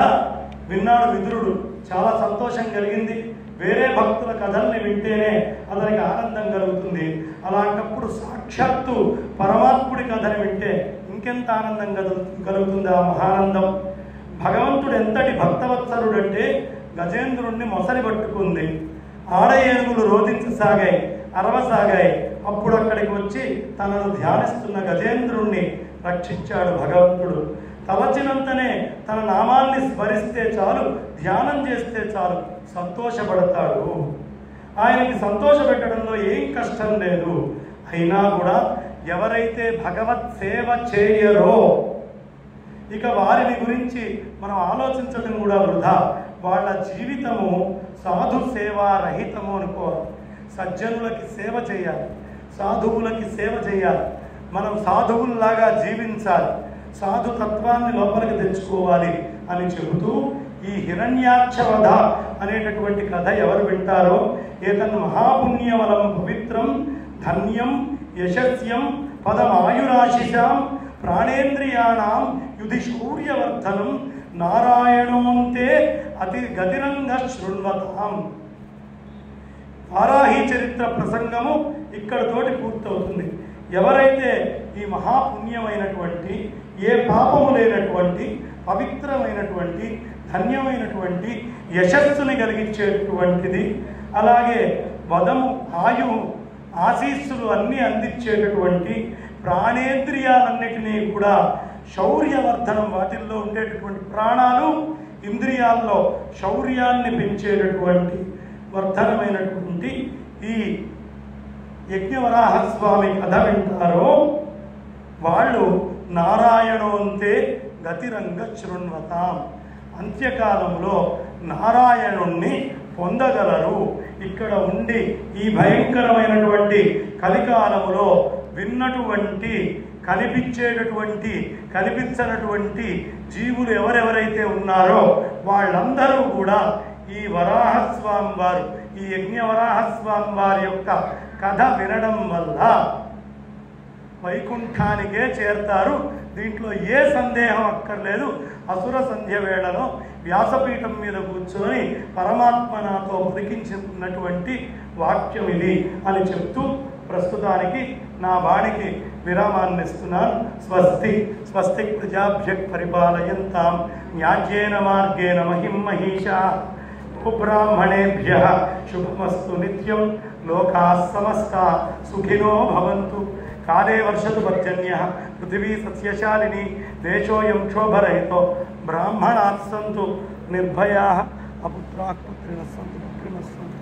విన్నాడు విదురుడు, చాలా సంతోషం కలిగింది. వేరే భక్తుల కథల్ని వింటేనే అతనికి ఆనందం కలుగుతుంది, అలాంటప్పుడు సాక్షాత్తు పరమాత్ముడి కథని వింటే ఇంకెంత ఆనందం కలుగుతుంది, ఆ మహానందం. భగవంతుడు ఎంతటి భక్తవత్సలుడు అంటే గజేంద్రుణ్ణి మొసలి పట్టుకుంది, ఆడ ఏనుగులు రోధించసాగాయి, అరవసాగాయి. అప్పుడు అక్కడికి వచ్చి తనను ధ్యానిస్తున్న గజేంద్రుణ్ణి రక్షించాడు భగవంతుడు. తలచినంతనే తన నామాన్ని స్మరిస్తే చాలు, ధ్యానం చేస్తే చాలు, సంతోషపడతాడు. ఆయనకి సంతోషపెట్టడంలో ఏం కష్టం లేదు. అయినా కూడా ఎవరైతే భగవత్ సేవ చేయరో ఇక వారిని గురించి మనం ఆలోచించడం కూడా వృధా. వాళ్ళ జీవితము సాధు సేవారహితము అనుకోవాలి. సజ్జనులకి సేవ చేయాలి, సాధువులకి సేవ చేయాలి, మనం సాధువుల్లాగా జీవించాలి, సాధుతత్వాన్ని లోపలికి తెచ్చుకోవాలి అని చెబుతూ ఈ హిరణ్యాక్ష వధ అనేటటువంటి కథ ఎవరు వింటారో ఏతన్ మహాపుణ్యవలం పవిత్రం ధన్యం యశస్యం పదమాయురాశిషాం ప్రాణేంద్రియాణం యుధి శౌర్యవర్ధనం నారాయణోంతే అతి గతిరంగ శృణ్వతాం. వారాహి చరిత్ర ప్రసంగము ఇక్కడతోటి పూర్తవుతుంది. ఎవరైతే ఈ మహాపుణ్యమైనటువంటి, ఏ పాపము లేనటువంటి, పవిత్రమైనటువంటి, ధన్యమైనటువంటి, యశస్సుని కలిగించేటటువంటిది, అలాగే వదము, ఆయువు, ఆశీస్సులు అన్నీ అందించేటటువంటి, ప్రాణేంద్రియాలన్నిటినీ కూడా శౌర్యవర్ధనం, వాటిల్లో ఉండేటటువంటి ప్రాణాలు ఇంద్రియాల్లో శౌర్యాన్ని పెంచేటటువంటి వర్ధనమైనటువంటి ఈ యజ్ఞవరాహస్వామి కథ వింటారో వాళ్ళు నారాయణోంతే గతిరంగ శృణ్వతాం, అంత్యకాలంలో నారాయణుణ్ణి పొందగలరు. ఇక్కడ ఉండి ఈ భయంకరమైనటువంటి కలికాలములో విన్నటువంటి, కనిపించేటటువంటి, కనిపించనటువంటి జీవులు ఎవరెవరైతే ఉన్నారో వాళ్ళందరూ కూడా ఈ వరాహస్వామి వారు, ఈ యజ్ఞవరాహస్వామి వారి యొక్క కథ వినడం వల్ల వైకుంఠానికే చేరతారు. దీంట్లో ఏ సందేహం అక్కర్లేదు. అసుర సంధ్య వేళలో వ్యాసపీఠం మీద కూర్చొని పరమాత్మ నాతో పలికించుకున్నటువంటి వాక్యం ఇది అని చెప్తూ ప్రస్తుతానికి నా వాణికి విరామాన్ని ఇస్తున్నాను. స్వస్తి స్వస్తి ప్రజాభ్య పరిపాలయంతాం న్యాయేన మార్గేణ మహిం మహిషాః బ్రాహ్మణేభ్యః శుభమస్తు నిత్యం. లోకాః సమస్తాః సుఖినో భవంతు. కాలే వర్షతు పర్జన్యః పృథివీ సస్యశాలిని దేశోయం క్షోభరహితో బ్రాహ్మణాః సంతు నిర్భయాః అపుత్రాః పుత్రిణః సంతు పుత్రిణః సంతు.